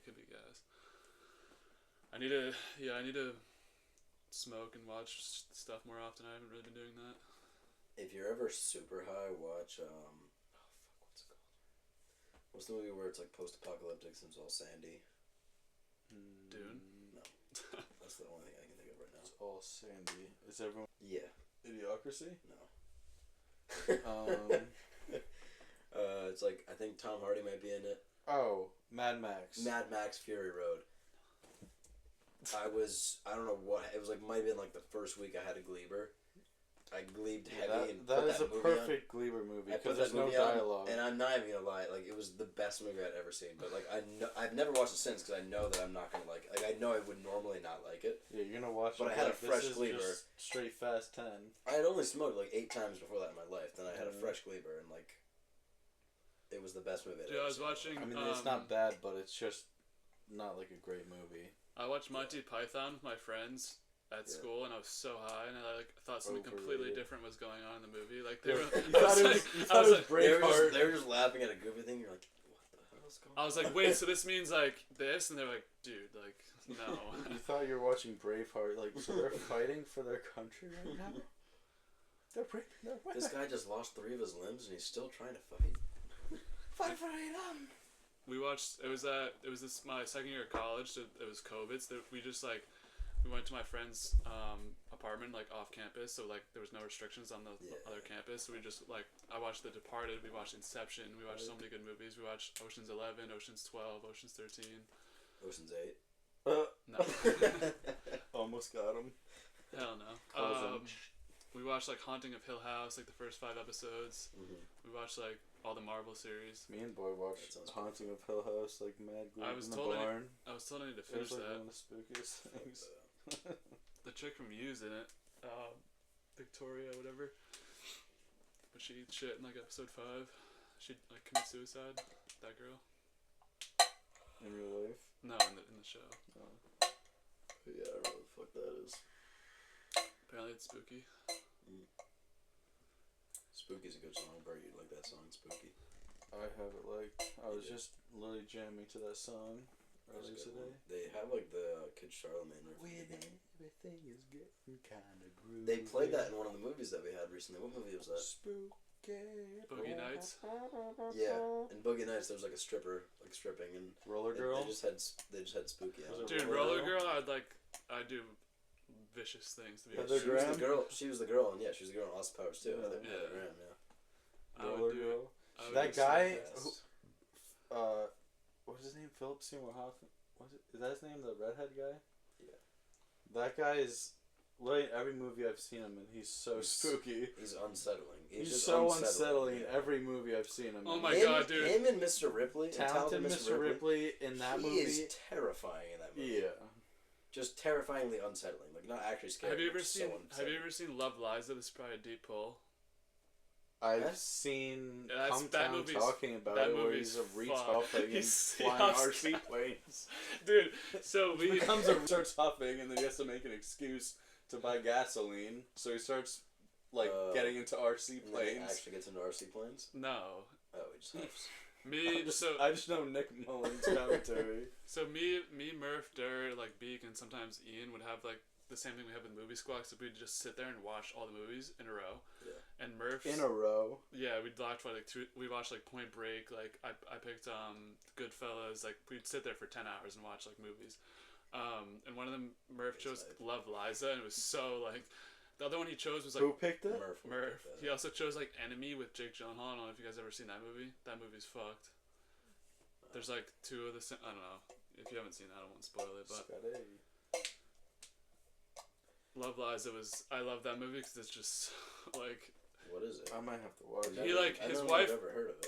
could be gas. I need to smoke and watch stuff more often. I haven't really been doing that. If you're ever super high, watch, what's it called? What's the movie where it's, post-apocalyptic and it's all sandy? Dune? No. That's the only thing I can think of right now. It's all sandy. Is everyone... Yeah. Idiocracy? No. It's I think Tom Hardy might be in it. Oh, Mad Max. Mad Max Fury Road. I don't know what, it was might have been the first week I had a Gleeber. I gleebed heavy and that put is a perfect Gleeber movie because there's no dialogue. And I'm not even gonna lie, it was the best movie I'd ever seen. But I've never watched it since because I know that I'm not gonna like it. I know I would normally not like it. Yeah, you're gonna watch it. But I had a fresh Gleeber. Straight fast 10. I had only smoked 8 times before that in my life. Then I had a fresh Gleeber and it was the best movie I'd ever seen. Watching. I mean, it's not bad, but it's just not a great movie. I watched Monty Python with my friends at school, and I was so high, and I thought something completely different was going on in the movie. They were, they were just laughing at a goofy thing. You're like, what the hell is going on? I was like, wait, so this means this, and they're like, dude, no. You thought you were watching Braveheart, so they're fighting for their country right now. They're fighting. This guy just lost 3 of his limbs, and he's still trying to fight. Fight for freedom. We watched. It was my second year of college. So it was COVID. So we just we went to my friend's apartment, like off campus, so like there was no restrictions on the other campus. So we just like I watched The Departed, we watched Inception, we watched so many good movies. We watched Ocean's 11, Ocean's 12, Ocean's 13. Ocean's 8. No. Almost got him. Hell no. We watched like Haunting of Hill House, like the first 5 episodes. Mm-hmm. We watched like all the Marvel series. Me and Boy watched Haunting of Hill House, like mad good in the barn. I was told I need to finish like that. One of the spookiest things. The chick from U's in it, Victoria, whatever. But she eats shit in like episode 5. She like commits suicide. That girl. In real life? No, in the show. Oh. Yeah, I don't know what the fuck that is. Apparently it's spooky. Spooky's a good song. Bert, you like that song, Spooky? I have it like I was just literally jamming to that song earlier today. They have like the Kid Charlemagne riff. Everything is getting kind of groovy. They played that in one of the movies that we had recently. What movie was that? Spooky. Boogie Nights. Yeah, in Boogie Nights there was like a stripper like stripping and Roller Girl. They just had Spooky on. Was Dude, Roller Girl, I'd do vicious things to be Heather She was the girl. She was the girl, and she was the girl in Austin Powers too. Heather Graham, Roller Girl. I would That do guy, so what was his name? Philip Seymour Hoffman. Is that his name? The redhead guy. Yeah. That guy is. Literally every movie I've seen him in, he's spooky. He's unsettling. He's so unsettling in every movie I've seen him in. Oh my god, dude. Him and Mr. Ripley. Talented Mr. Ripley in that movie. He is terrifying in that movie. Yeah. Just terrifyingly unsettling. Like, not actually scary. Have you ever seen Love Liza? This is probably a deep pull. I've seen that Hometown talking about it where he's a retard huffing and flying RC planes. Dude, so he starts huffing and then he has to make an excuse to buy gasoline, so he starts getting into RC planes. He actually gets into RC planes? No. Oh, he just huffs. I just know Nick Mullen's commentary. So me, Murph, Dur, like Beak, and sometimes Ian would have like the same thing we have with Movie Squawk. So we'd just sit there and watch all the movies in a row. Yeah. And Murph in a row. Yeah, we'd watch we watched like Point Break. Like I picked Goodfellas. Like we'd sit there for 10 hours and watch like movies. And one of them Murph chose Love Liza, and it was so like. The other one he chose was like... Who picked it? Murph. He also chose like Enemy with Jake Gyllenhaal. I don't know if you guys ever seen that movie. That movie's fucked. There's like 2 of the... I don't know. If you haven't seen that, I won't spoil it, but... Love Liza was... I love that movie because it's just like... What is it? I might have to watch it. He like... His wife...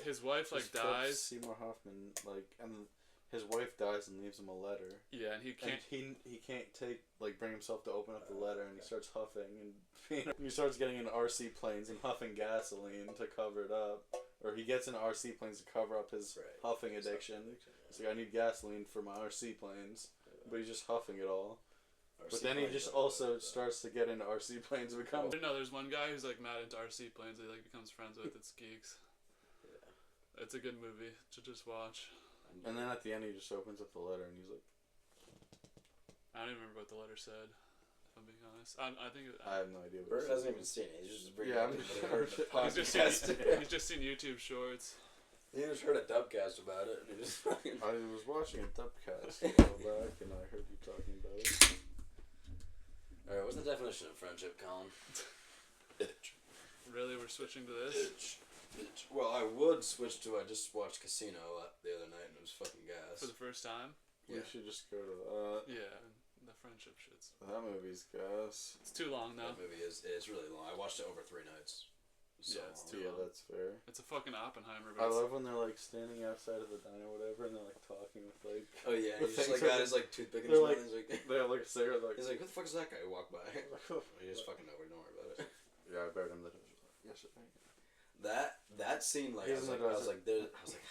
His wife like dies. Seymour Hoffman like... And his wife dies and leaves him a letter. Yeah, and he can't. And he can't bring himself to open up the letter, and he starts huffing and he starts getting into RC planes and huffing gasoline to cover it up, or he gets into RC planes to cover up his huffing addiction. He's like, I need gasoline for my RC planes, but he's just huffing it all. But then he just also starts to get into RC planes and become. No, there's one guy who's like mad into RC planes. That he like becomes friends with. It's Geeks. Yeah, it's a good movie to just watch. And then at the end, he just opens up the letter and he's like... I don't even remember what the letter said, if I'm being honest. I think... I have no idea what Bert hasn't even seen it. He's just he's just seen YouTube shorts. He just heard a DubCast about it. And he just I was watching a DubCast a while back and I heard you talking about it. Alright, what's the definition of friendship, Colin? Really? We're switching to this? Well, I would switch to. I just watched Casino the other night and it was fucking gas. For the first time? We should just go to that. Yeah, the friendship shits. That movie's gas. It's too long though. That movie is really long. I watched it over 3 nights. So yeah, it's too long. That's fair. It's a fucking Oppenheimer. I love when they're like standing outside of the diner or whatever and they're like talking with like... Oh yeah, he's just like got his like toothpick in his like, mouth. They have like a cigarette like... He's like, who the fuck is that guy who walked by? He just fucking nowhere, don't worry about it. Yeah, I buried him the... Yes, That scene, like, I was like,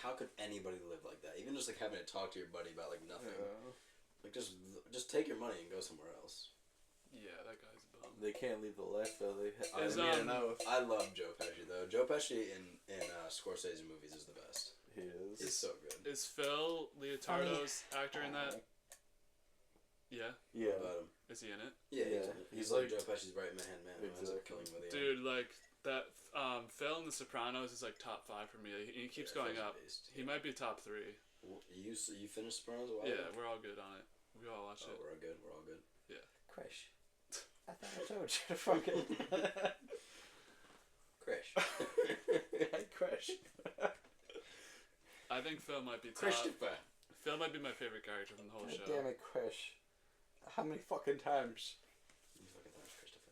how could anybody live like that? Even just like having to talk to your buddy about like nothing. Yeah. Like just take your money and go somewhere else. Yeah, that guy's bum. They can't leave the life though. I love Joe Pesci though. Joe Pesci in Scorsese movies is the best. He is. He's so good. Is Phil Leotardo's actor in that? Yeah. Yeah. Is he in it? Yeah. He's like Joe Pesci's right hand man. Exactly. Killing with the dude, like that. Phil in The Sopranos is like top 5 for me. He keeps going up. He might be top 3. You finished Sopranos? Yeah, we're all good on it. We all watched it. We're all good. Yeah. Crash. I thought I told you to fucking... Crash. Hey, Crash. I think Phil might be top. Christopher. Phil might be my favorite character from the whole show. Damn it, Crash. How many fucking times? You fucking times, Christopher.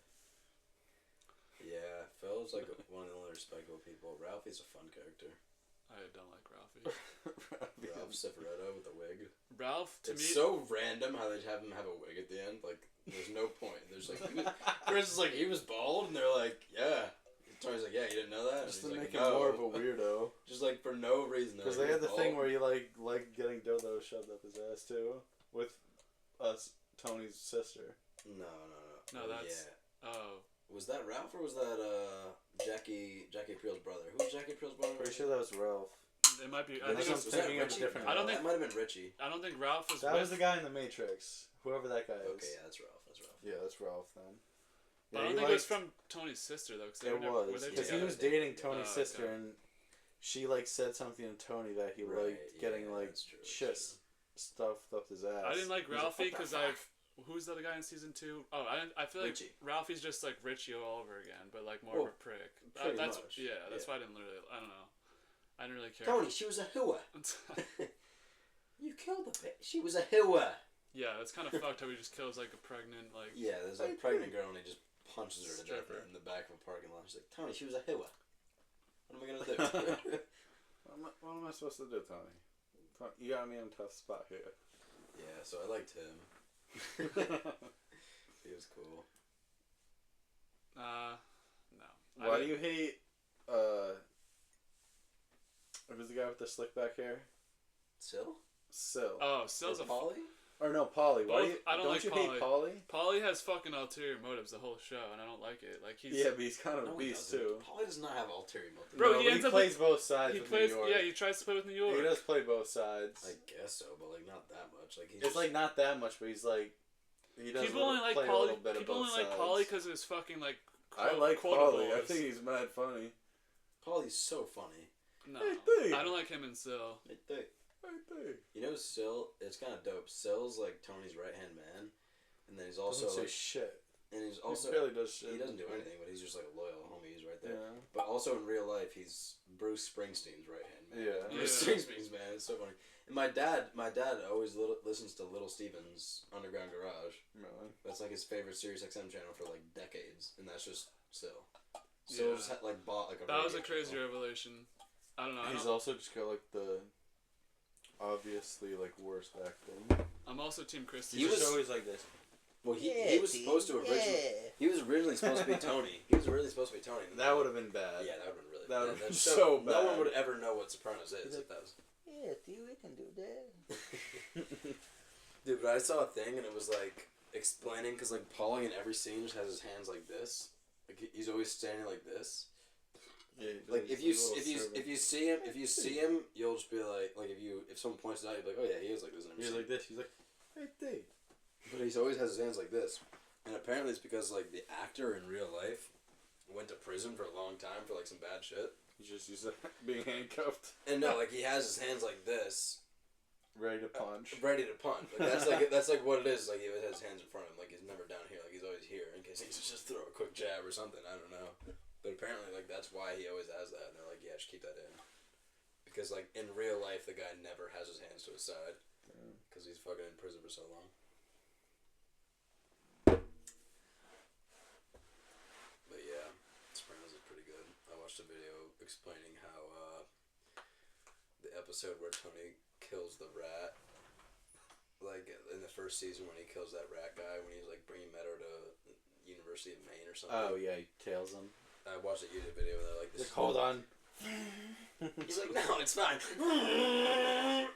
Yeah, Phil's like one of the only respectable people. Ralphie's a fun character. I don't like Ralphie. Ralph Cifaretto with a wig. Ralph, to me... It's so random how they have him have a wig at the end. Like, there's no point. There's like... Chris is like, he was bald, and they're like, yeah. Tony's like, yeah, you didn't know that? Just and to he's make like, him no. more of a weirdo. Just like for no reason. Because like, they had the thing bald. where you like getting dildo shoved up his ass too. With Tony's sister. No. No, that's... Yeah. Oh. Was that Ralph or was that Jackie April's brother? Who was Jackie April's brother? Pretty sure that was Ralph. It might be... I think I'm thinking of a different I don't Ralph. think... That might have been Richie. I don't think Ralph was That with... was the guy in the Matrix. Whoever that guy is. Okay, yeah, that's Ralph. Yeah, that's Ralph then. But I Yeah, don't think it was from Tony's sister, though. Cause they It were was. they Because he together? was dating Tony's Oh, sister okay. and she like said something to Tony that he Right, liked getting yeah, like that's true, that's shit true. stuffed up his ass. I didn't like He's like, Ralphie "What the because fuck?" who's the other guy in season 2? Oh, I feel like Richie. Ralphie's just like Richie all over again, but like more of Well, a prick. pretty That's much, that's yeah. why I didn't really. I don't know. I didn't really care. Tony, she was a hooer. You killed the bitch. She was a hooer. Yeah, it's kind of fucked how he just kills like a pregnant like. Yeah, there's like a pregnant girl and he just punches her to death Stripper. in the back of a parking lot. She's like, Tony, she was a hooer. What am I gonna do? What am I supposed to do, Tony? You got me in a tough spot here. Yeah, so I liked him. He was cool. No. Why do you hate who's the guy with the slick back hair? Sil? Sil. Oh, Sill's a. Polly? Or no, Polly. Why do Both- you, I don't like you Polly. hate Polly? Polly has fucking ulterior motives the whole show, and I don't like it. Like he's. Yeah, but he's kind of No, a he beast doesn't. too. Polly does not have ulterior motives. Bro, No, he but ends he up plays both sides He with plays. New York. Yeah, he tries to play with New York. He does play both sides. I guess so, but like not that much. Like he's It's like not that much, but he's like he does People only like play a Polly. little bit of People both only like sides. Polly because his fucking like. I like Polly. I quotables. think he's mad funny. Polly's so funny. No, Hey, dude. I don't like him and Sil. You know, Sil. It's kind of dope. Sil's like Tony's right hand man, and then he's also Doesn't say like, shit. and he's He also barely does shit. he doesn't do anything, but he's just like a loyal homie. He's right there. Yeah. But also in real life, he's Bruce Springsteen's right hand man. Yeah. Bruce Yeah. Springsteen's man. It's so funny. And my dad always listens to Little Steven's Underground Garage. Really? That's like his favorite Sirius XM channel for like decades, and that's just Sil. Yeah. Sil's like bought like a. That was a radio crazy channel. revelation. I don't know. He's also just got like the obviously like worst acting. I'm also Team Christy. He He's just was- always like this. Well, he was supposed to originally. He was originally supposed to be Tony. He was really supposed to be Tony. That would have been bad. Yeah, that would have been really. That bad. would've been That's so No one bad. would ever know what Sopranos is if that was. Yeah, dude, we can do that. Dude, but I saw a thing and it was like explaining because like Paulie in every scene just has his hands like this. Like he's always standing like this. Yeah, Like if you see him, you'll just be like if someone points it out, you'll be like, oh yeah, he is like this in every he's scene. like this. He's like, hey, dude. But he's always has his hands like this, and apparently it's because like the actor in real life went to prison for a long time for like some bad shit. He's just used to being handcuffed, And no, like he has his hands like this, ready to punch. ready to punch. Like that's like what it is. Like he always has his hands in front of him. Like he's never down here. Like he's always here in case he just throw a quick jab or something. I don't know. But apparently like that's why he always has that. And they're like, yeah, just keep that in. Because like in real life, the guy never has his hands to his side because he's fucking in prison for so long. But yeah, Sopranos is pretty good. I watched a video explaining how the episode where Tony kills the rat, like in the first season when he kills that rat guy when he's like bringing Meadow to University of Maine or something. Oh yeah, he tails him. I watched a YouTube video and they're like, Like, hold on. He's like, no, it's fine.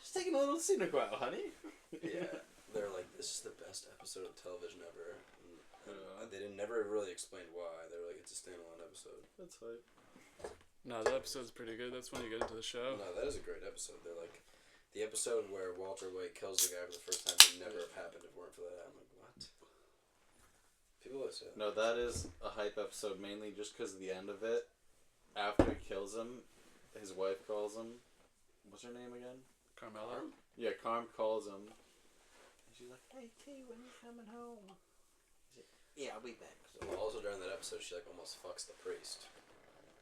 Just taking a little scenic route, honey. Yeah, they're like, this is the best episode of television ever. Yeah. They never really explained why. They were like, it's a standalone episode. That's hype. No, that episode's pretty good. That's when you get into the show. No, that is a great episode. They're like, the episode where Walter White kills the guy for the first time would never have happened if it weren't for that. I'm like, what? People always say that. No, that is a hype episode mainly just because of the end of it. After he kills him, his wife calls him. What's her name again? Carmela. Yeah, Carm calls him. And she's like, hey, T, when you coming home? Yeah, I'll be back. So also during that episode, she like almost fucks the priest.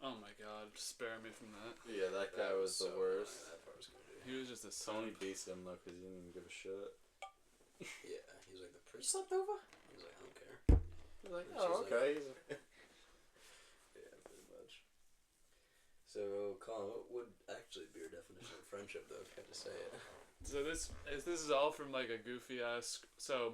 Oh my god, spare me from that. Yeah, that guy was the so worst. annoying. That part was creepy. He was just a Tony simp. beats him though because he didn't even give a shit. Yeah, he was like, the priest slept over? He was like, I don't care. He's like, And oh, she's okay. Yeah, pretty much. So, Colin, what would actually be your definition of friendship, though, if you had to say it? So this is all from like a goofy ass. So,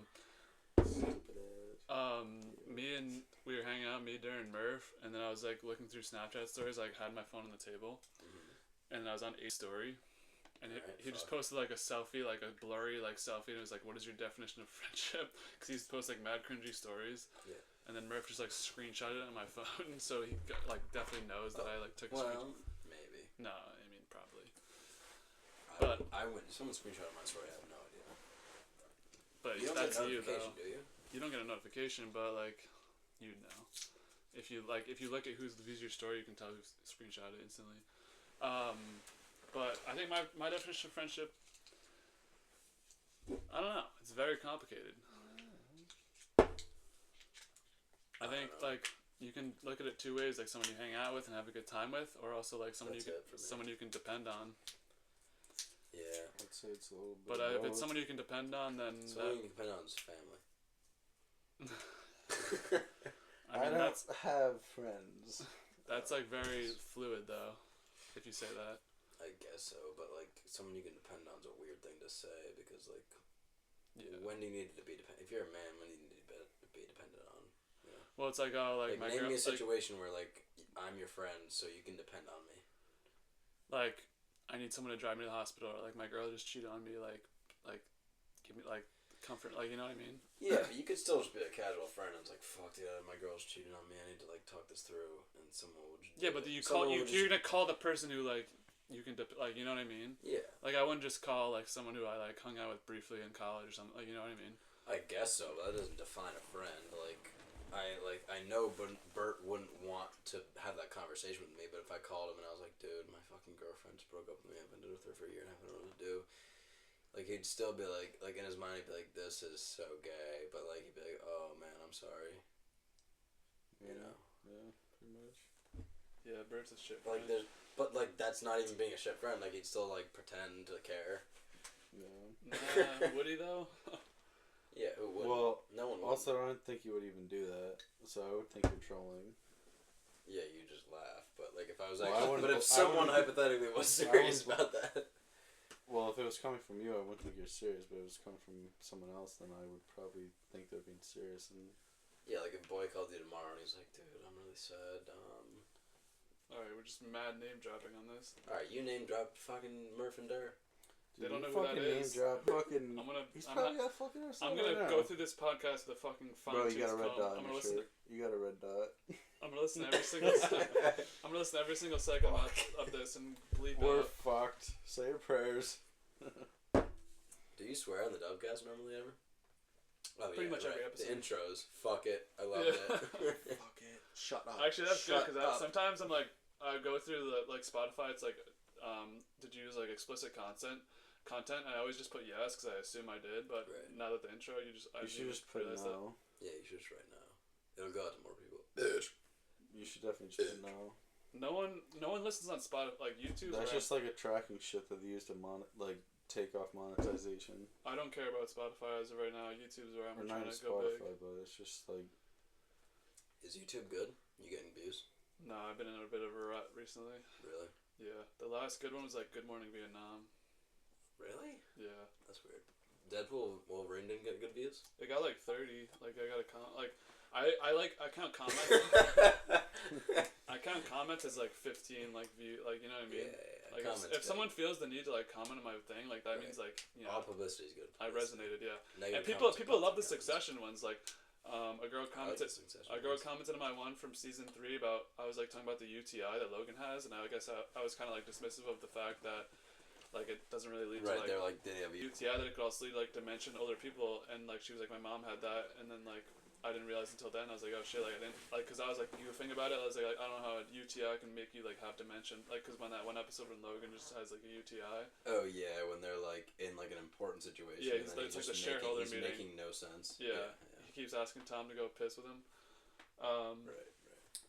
we were hanging out, me, Darren, Murph, and then I was like looking through Snapchat stories, like had my phone on the table, and I was on a story, and he just posted like a selfie, like a blurry like selfie, and it was like, what is your definition of friendship? Because he's posted like mad cringy stories. Yeah. And then Murph just like screenshotted it on my phone, so he like definitely knows that I like took a screenshot. Maybe. No, I mean probably. I went. Someone screenshotted my story. I have no idea. But You don't that's get a you notification, though. do you? You don't get a notification, but like, you'd know. If you look at who's views your story, you can tell who screenshot it instantly. But I think my definition of friendship, I don't know. It's very complicated. I think like you can look at it two ways, like someone you hang out with and have a good time with, or also like someone someone you can depend on. Yeah, I'd say it's a little bit. But if it's someone you can depend on, then someone you can depend on is family. I mean, don't have friends. That's like very fluid, though, if you say that. I guess so, but like someone you can depend on is a weird thing to say because like, when do you need to be dependent? If you're a man, when do you need to be dependent on? You know? Well, it's like like my name girl. Me a situation where like I'm your friend, so you can depend on me. Like, I need someone to drive me to the hospital, or like my girl just cheated on me, like give me like comfort, like, you know what I mean? Yeah, but you could still just be a casual friend and it's like, fuck, yeah, my girl's cheating on me, I need to like talk this through, and someone would just but you're gonna call the person who like you can like, you know what I mean? Yeah. Like I wouldn't just call like someone who I like hung out with briefly in college or something, like, you know what I mean? I guess so, but that doesn't define a friend. I know Bert wouldn't want to have that conversation with me, but if I called him and I was like, dude, my fucking girlfriend just broke up with me, I've been with her for a year and I haven't known what to do. Like, he'd still be like in his mind, he'd be like, this is so gay, but like, he'd be like, oh man, I'm sorry. You know? Yeah, pretty much. Yeah, Bert's a shit friend. But like, that's not even being a shit friend, like, he'd still like pretend to care. Yeah. Nah, would he though? Yeah, who would? Well, no one would. Also, I don't think you would even do that, so I would think you're trolling. Yeah, you just laugh, but like, if I was actually, but if someone hypothetically was serious about that. Well, if it was coming from you, I wouldn't think you're serious. But if it was coming from someone else, then I would probably think they're being serious. And yeah, like if a boy called you tomorrow and he's like, "Dude, I'm really sad." All right, we're just mad name dropping on this. All right, you name drop fucking Murph and Durr. They don't know who that is. Name drop fucking. He's probably got fucking. I'm gonna go through this podcast with a fucking fine tooth comb. Bro, you got a red dot. I'm gonna listen. You got a red dot. I'm gonna listen to every single. I'm gonna listen to every single second of this and bleep We're out. fucked. Say your prayers. Do you swear on the DubCast normally ever? Oh, pretty much every episode. The intros. Fuck it. I love it. Fuck it. Shut up. Actually, that's good because sometimes I'm like, I go through the like Spotify. It's like, did you use like explicit content? And I always just put yes because I assume I did. But now that the intro, you should just put no. Yeah, you should just write no. It'll go out to more people. You should definitely just put no. No one listens on Spotify. Like YouTube. That's just like a tracking shit that they use to take off monetization. I don't care about Spotify as of right now. YouTube's where I'm trying to go Spotify, big. But it's just like. Is YouTube good? You getting views? No, I've been in a bit of a rut recently. Really? Yeah. The last good one was like Good Morning Vietnam. Really? Yeah. That's weird. Deadpool Wolverine didn't get good views? It got like 30. Like I got a I count comments. I count comments as like 15 like view, like, you know what I mean? Yeah. Like if someone feels the need to like comment on my thing, like that means like, you know, all publicity is good. I resonated, yeah. Negative and people love the Succession ones. Like a girl commented on my one from season 3 about, I was like talking about the UTI that Logan has, and I guess I was kind of like dismissive of the fact that like it doesn't really lead to like, they're like, did they have UTI, that it could also lead like dementia in older people, and like she was like, my mom had that, and then like I didn't realize until then. I was like, oh shit, like I didn't, like, cause I was like, you think about it, I was like I don't know how a UTI can make you like have dementia, like, cause when that one episode when Logan just has like a UTI. Oh yeah, when they're like in like an important situation. Yeah, it's like the shareholder meeting. Making no sense. Yeah. keeps asking Tom to go piss with him. Right.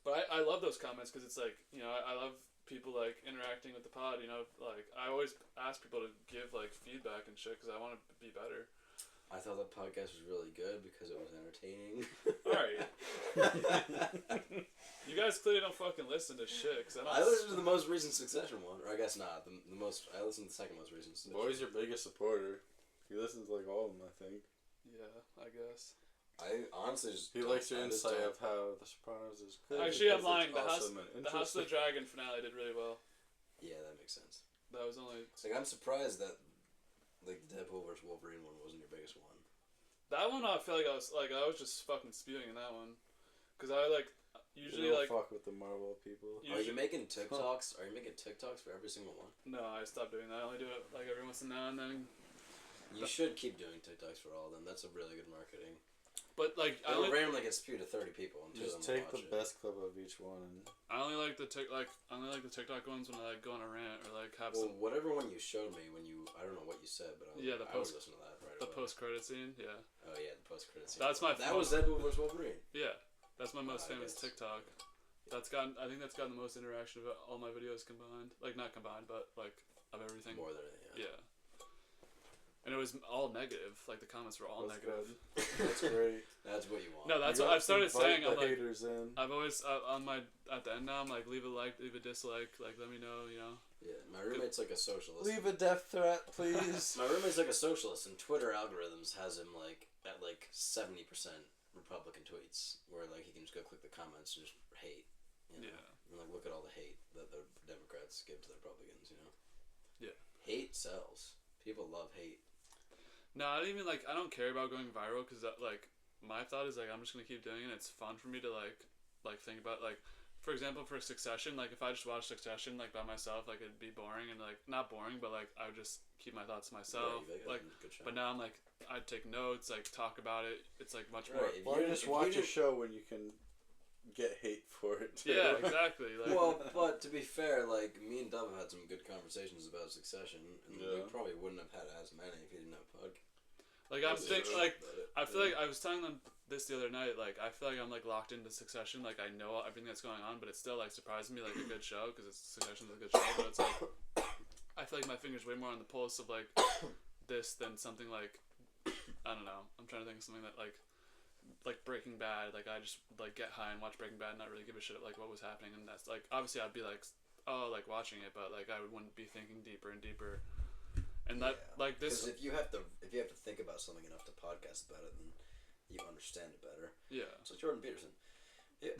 But I love those comments because it's like, you know, I love people like interacting with the pod. You know, like I always ask people to give like feedback and shit because I want to be better. I thought the podcast was really good because it was entertaining. Alright. You guys clearly don't fucking listen to shit. Cause I listened to the most recent Succession one. Or I guess not. I listened to the second most recent Succession. Boy's your biggest supporter. He listens to like all of them, I think. Yeah, I guess. I honestly just... He likes your insight of how The Sopranos is good. Actually, I'm lying. The awesome House of the Dragon finale did really well. Yeah, that makes sense. That was only... Like, I'm surprised that like the Deadpool vs. Wolverine one wasn't your biggest one. That one, I feel like I was just fucking spewing in that one, because I like usually you don't like fuck with the Marvel people. Are you making TikToks? Are you making TikToks for every single one? No, I stopped doing that. I only do it like every once in a now and then. You should keep doing TikToks for all of them. That's a really good marketing. But like I randomly get spewed to 30 people. And just take the best clip of each one. And... I only like the TikTok ones when I like go on a rant or like have some. Whatever one you showed me I don't know what you said, but I would listen to that right away. The post credit scene, yeah. Oh yeah, the post credit scene. That was Deadpool vs. Wolverine. Yeah, that's my most famous TikTok. I think that's gotten the most interaction of all my videos combined. Like not combined, but like of everything. More than anything. Yeah. And it was all negative. Like the comments were all negative. That's great. That's what you want. No, that's what I've started saying. I'm like, haters in. I've always at the end now. I'm like, leave a like, leave a dislike. Like, let me know. You know. Yeah, my roommate's like a socialist. Leave a death threat, please. My roommate's like a socialist, and Twitter algorithms has him like at like 70% Republican tweets, where like he can just go click the comments and just hate. You know? Yeah. And like look at all the hate that the Democrats give to the Republicans. You know. Yeah. Hate sells. People love hate. No, I don't even like. I don't care about going viral because like my thought is like I'm just gonna keep doing it. It's fun for me to like think about like, for example, for Succession. Like if I just watched Succession like by myself, like it'd be boring and like not boring, but like I would just keep my thoughts to myself. Right, like, but now I'm like I'd take notes, like talk about it. It's like much more. Why just watch a show when you can get hate for it too? Yeah, exactly. Like, well, but to be fair, like me and Dub have had some good conversations about Succession, and we probably wouldn't have had as many if you didn't have a podcast. Like I feel like I was telling them this the other night. Like I feel like I'm like locked into Succession. Like I know everything that's going on, but it's still like surprising me like a good show because Succession is a good show. But it's like I feel like my finger's way more on the pulse of like this than something like I don't know. I'm trying to think of something that like Breaking Bad. Like I just like get high and watch Breaking Bad and not really give a shit like what was happening. And that's like obviously I'd be like like watching it, but like I wouldn't be thinking deeper and deeper. And that like this. Because if you have to think about something enough to podcast about it, then you understand it better. Yeah. So Jordan Peterson. Yeah.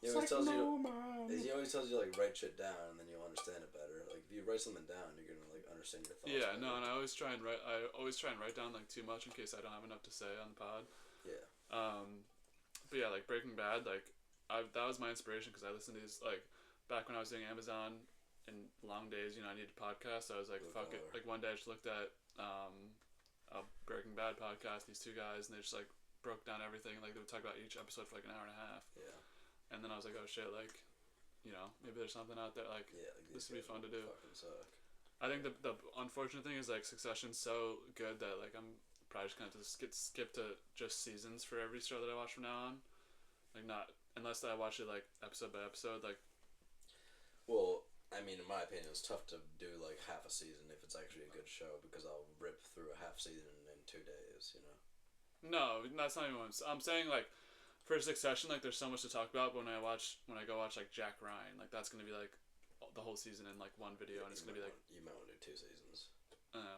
He always tells you like write shit down and then you'll understand it better. Like if you write something down, you're gonna like understand your thoughts. Yeah, better. no, and I always try and write down like too much in case I don't have enough to say on the pod. Yeah. But yeah, like Breaking Bad, like that was my inspiration because I listened to these like back when I was doing Amazon. In long days, you know, I needed a podcast. So I was like, fuck it. Like one day I just looked at a Breaking Bad podcast, these two guys, and they just like broke down everything. Like they would talk about each episode for like an hour and a half. Yeah. And then I was like, oh shit, like, you know, maybe there's something out there. Like, this would be fun to do. I think the unfortunate thing is like Succession's so good that like I'm probably just gonna have to skip to just seasons for every show that I watch from now on. Like not unless I watch it like episode by episode. Like, well. I mean, in my opinion, it's tough to do like half a season if it's actually a good show because I'll rip through a half season in 2 days, you know. No, that's not even what I'm saying. Like, for Succession, like there's so much to talk about. But when I go watch like Jack Ryan, like that's gonna be like the whole season in like one video, and it's gonna be like you might want to do 2 seasons.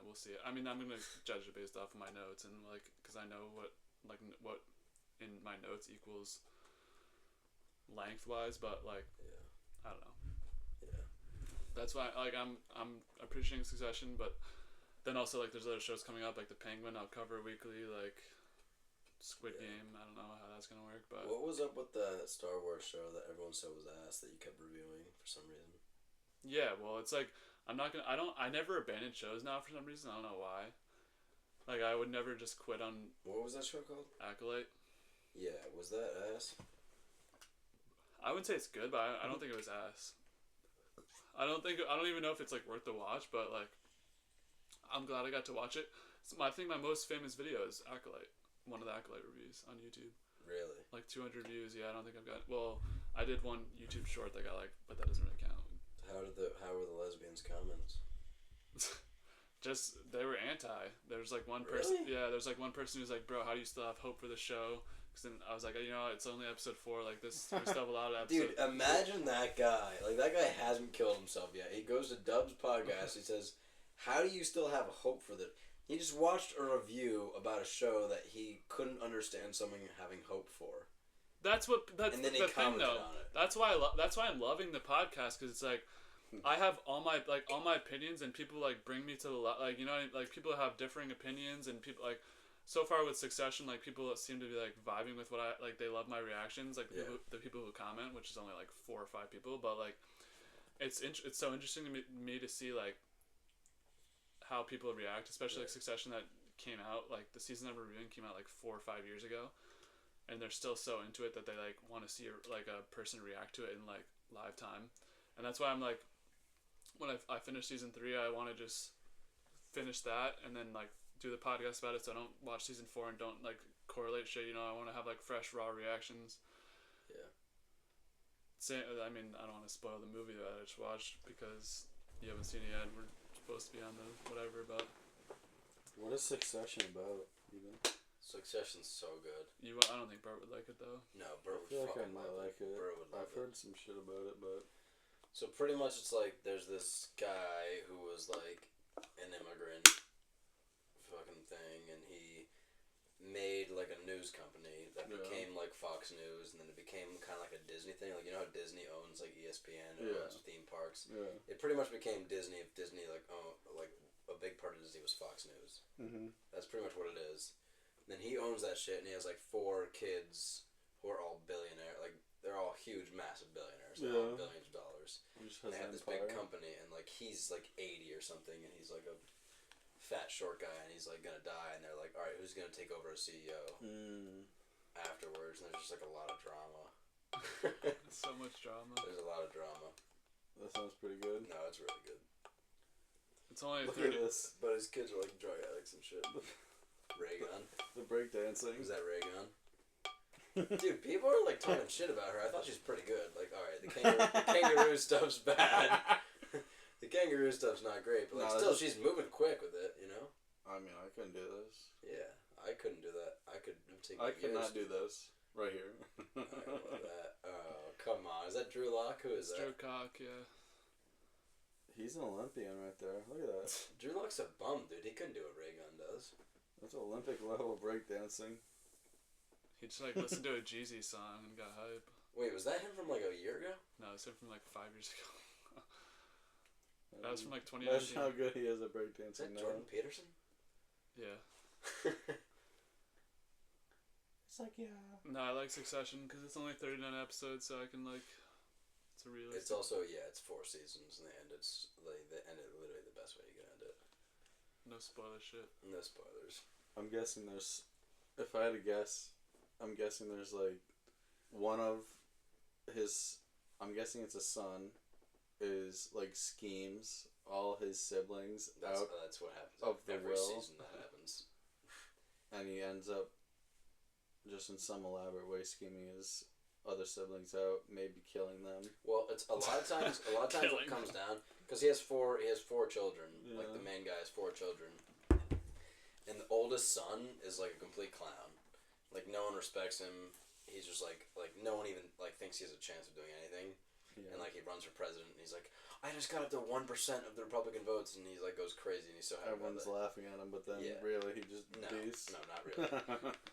We'll see. I mean, I'm gonna judge it based off of my notes and like because I know what in my notes equals lengthwise, but like I don't know. That's why like I'm appreciating Succession, but then also like there's other shows coming up like The Penguin I'll cover weekly, like Squid Game. I don't know how that's gonna work, but what was up with the Star Wars show that everyone said was ass that you kept reviewing for some reason? Yeah, well it's like I never abandon shows now for some reason. I don't know why. Like I would never just quit on. What was that show called? Acolyte. Yeah, was that ass? I wouldn't say it's good, but I don't think it was ass. I don't even know if it's like worth the watch, but like I'm glad I got to watch it. I think my most famous video is Acolyte. one of the Acolyte reviews on YouTube. Really? Like 200 views. Yeah, I don't think I've got. Well, I did one YouTube short that got like, but that doesn't really count. How were the lesbians' comments? Just they were anti. There's like one person. Really? Yeah, there's like one person who's like, bro, how do you still have hope for the show? Because then I was like, you know, it's only episode 4. Like this, we still have a lot of episodes. Dude, imagine that guy. Like that guy hasn't killed himself yet. He goes to Dub's podcast. He says, "How do you still have hope for the?" He just watched a review about a show that he couldn't understand someone having hope for. That's and then he the thing, commented though. on it. That's why I'm loving the podcast, because it's like I have all my opinions, and people like bring me to the like, you know, like people have differing opinions, and people like so far with Succession, like people seem to be like vibing with what I like. They love my reactions, like the people who comment, which is only like 4 or 5 people, but like it's so interesting to me to see like how people react, especially like Succession that came out like the season I'm reviewing came out like 4 or 5 years ago, and they're still so into it that they like want to see like a person react to it in like live time, and that's why I'm like, when I finish season 3, I want to just finish that and then like do the podcast about it, so I don't watch season 4 and don't like correlate shit. You know, I want to have like fresh raw reactions. Yeah. I mean, I don't want to spoil the movie that I just watched because you haven't seen it yet. We're supposed to be on the whatever, but what is Succession about even? Succession's so good. I don't think Bert would like it though. No, Bert I feel would like I fucking might like it. Bert would love I've heard some shit about it, but so pretty much it's like there's this guy who was like an immigrant fucking thing, and he made like a news company that became like Fox News, and then it became kind of like a Disney thing. Like, you know how Disney owns like ESPN and owns theme parks. Yeah. It pretty much became Disney. If Disney like a big part of Disney was Fox News. Mm-hmm. That's pretty much what it is. And then he owns that shit, and he has like 4 kids who are all billionaire. Like they're all huge, massive billionaires. They're all billions of dollars. And they have this big company, and like he's like 80 or something, and he's like a fat short guy, and he's like gonna die, and they're like, all right, who's gonna take over as CEO afterwards? And there's just like a lot of drama. So much drama. There's a lot of drama. That sounds pretty good. No, it's really good. It's only Look 30. at this. But his kids are like drug addicts and shit. Raygun. The breakdancing. Is that Raygun? Dude, people are like talking shit about her. I thought she's pretty good. Like, all right, the kangaroo stuff's bad. The kangaroo stuff's not great, but like, still, she's moving quick with it. You know. I mean, I couldn't do this. Yeah, I couldn't do that. I could not do this right here. I love that. Oh, come on. Is that Drew Lock? Who is that? Drew Cock, yeah. He's an Olympian right there. Look at that. Drew Lock's a bum, dude. He couldn't do what Raygun does. That's Olympic level breakdancing. He just like listened to a Jeezy song and got hype. Wait, was that him from like a year ago? No, it's him from like 5 years ago. That was from like 2019. Imagine how good he is at Is breakdancing that now. Jordan Peterson? Yeah. It's like, yeah. No, I like Succession because it's only 39 episodes, so I can like. It's a realistic. It's also it's 4 seasons, and the end it's like the end it literally the best way you can end it. No spoiler shit. No spoilers. I'm guessing there's, if I had to guess, I'm guessing there's like one of his, I'm guessing it's a son, is like schemes all his siblings That's what happens. of the Every will. season that happens. And he ends up just in some elaborate way scheming his other siblings out, maybe killing them. Well, it's a lot of times it comes down because he has 4 children. Yeah. Like the main guy has 4 children, and the oldest son is like a complete clown. Like no one respects him. He's just like no one even like thinks he has a chance of doing anything. Yeah. And like he runs for president, and he's like, I just got up to 1% of the Republican votes, and he's like goes crazy, and he's so happy. Everyone's laughing at him, but then Yeah. really he just No, beats. no, not really.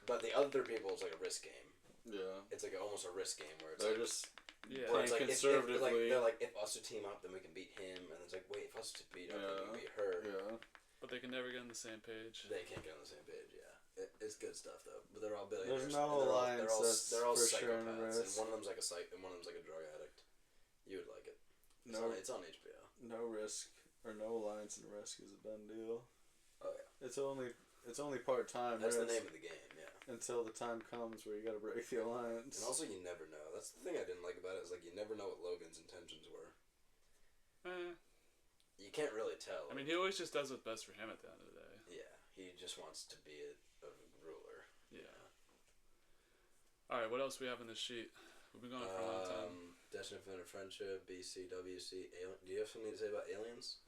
But the other people, it's like a risk game. Yeah. It's like almost a risk game where it's They're like, just Yeah. where playing it's like conservatively. they're like if us two team up, then we can beat him, and it's like wait, if us two beat up, then we can beat her. Yeah. But they can never get on the same page. They can't get on the same page. Yeah, it's good stuff though. But they're all billionaires. There's no alliance They're all that's for sure in psychopaths, and risk. one of them's like a and one of them's like a drug addict. You would like it. It's on HBO. No risk or no alliance and risk is a done deal. Oh yeah. It's only part time. That's the name of the game. Yeah. Until the time comes where you gotta break the alliance. And also, you never know. That's the thing I didn't like about it. Is like you never know what Logan's intentions were. You can't really tell. I mean, he always just does what's best for him at the end of the day. Yeah, he just wants to be a ruler. Yeah. All right, what else we have in this sheet? We've been going for a long time. Destined for Friendship, BC, WC, Alien. Do you have something to say about aliens?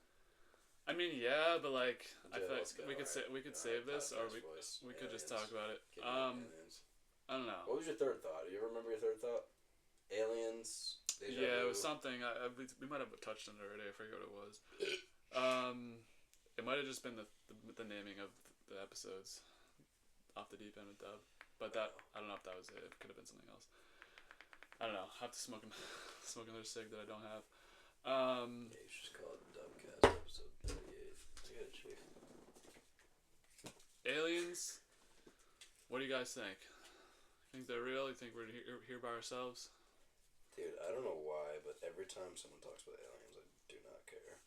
I mean, yeah, but like, I Dude, feel let's like go. we could Alright. we could save this, or Podcast voice. we could just Aliens. talk about it. Give me aliens. I don't know. What was your third thought? Do you ever remember your third thought? Aliens. Deja Yeah, Vu. it was something. We might have touched on it already. I forget what it was. It might have just been the naming of the episodes, Off the Deep End with Dub. But that I don't know if that was it. It could have been something else. I don't know. I have to smoke another cig that I don't have. Yeah, you should just call it DubCast episode 38. I got it, Chief. Aliens. What do you guys think? Think they're real? You think we're here by ourselves? Dude, I don't know why, but every time someone talks about aliens, I do not care.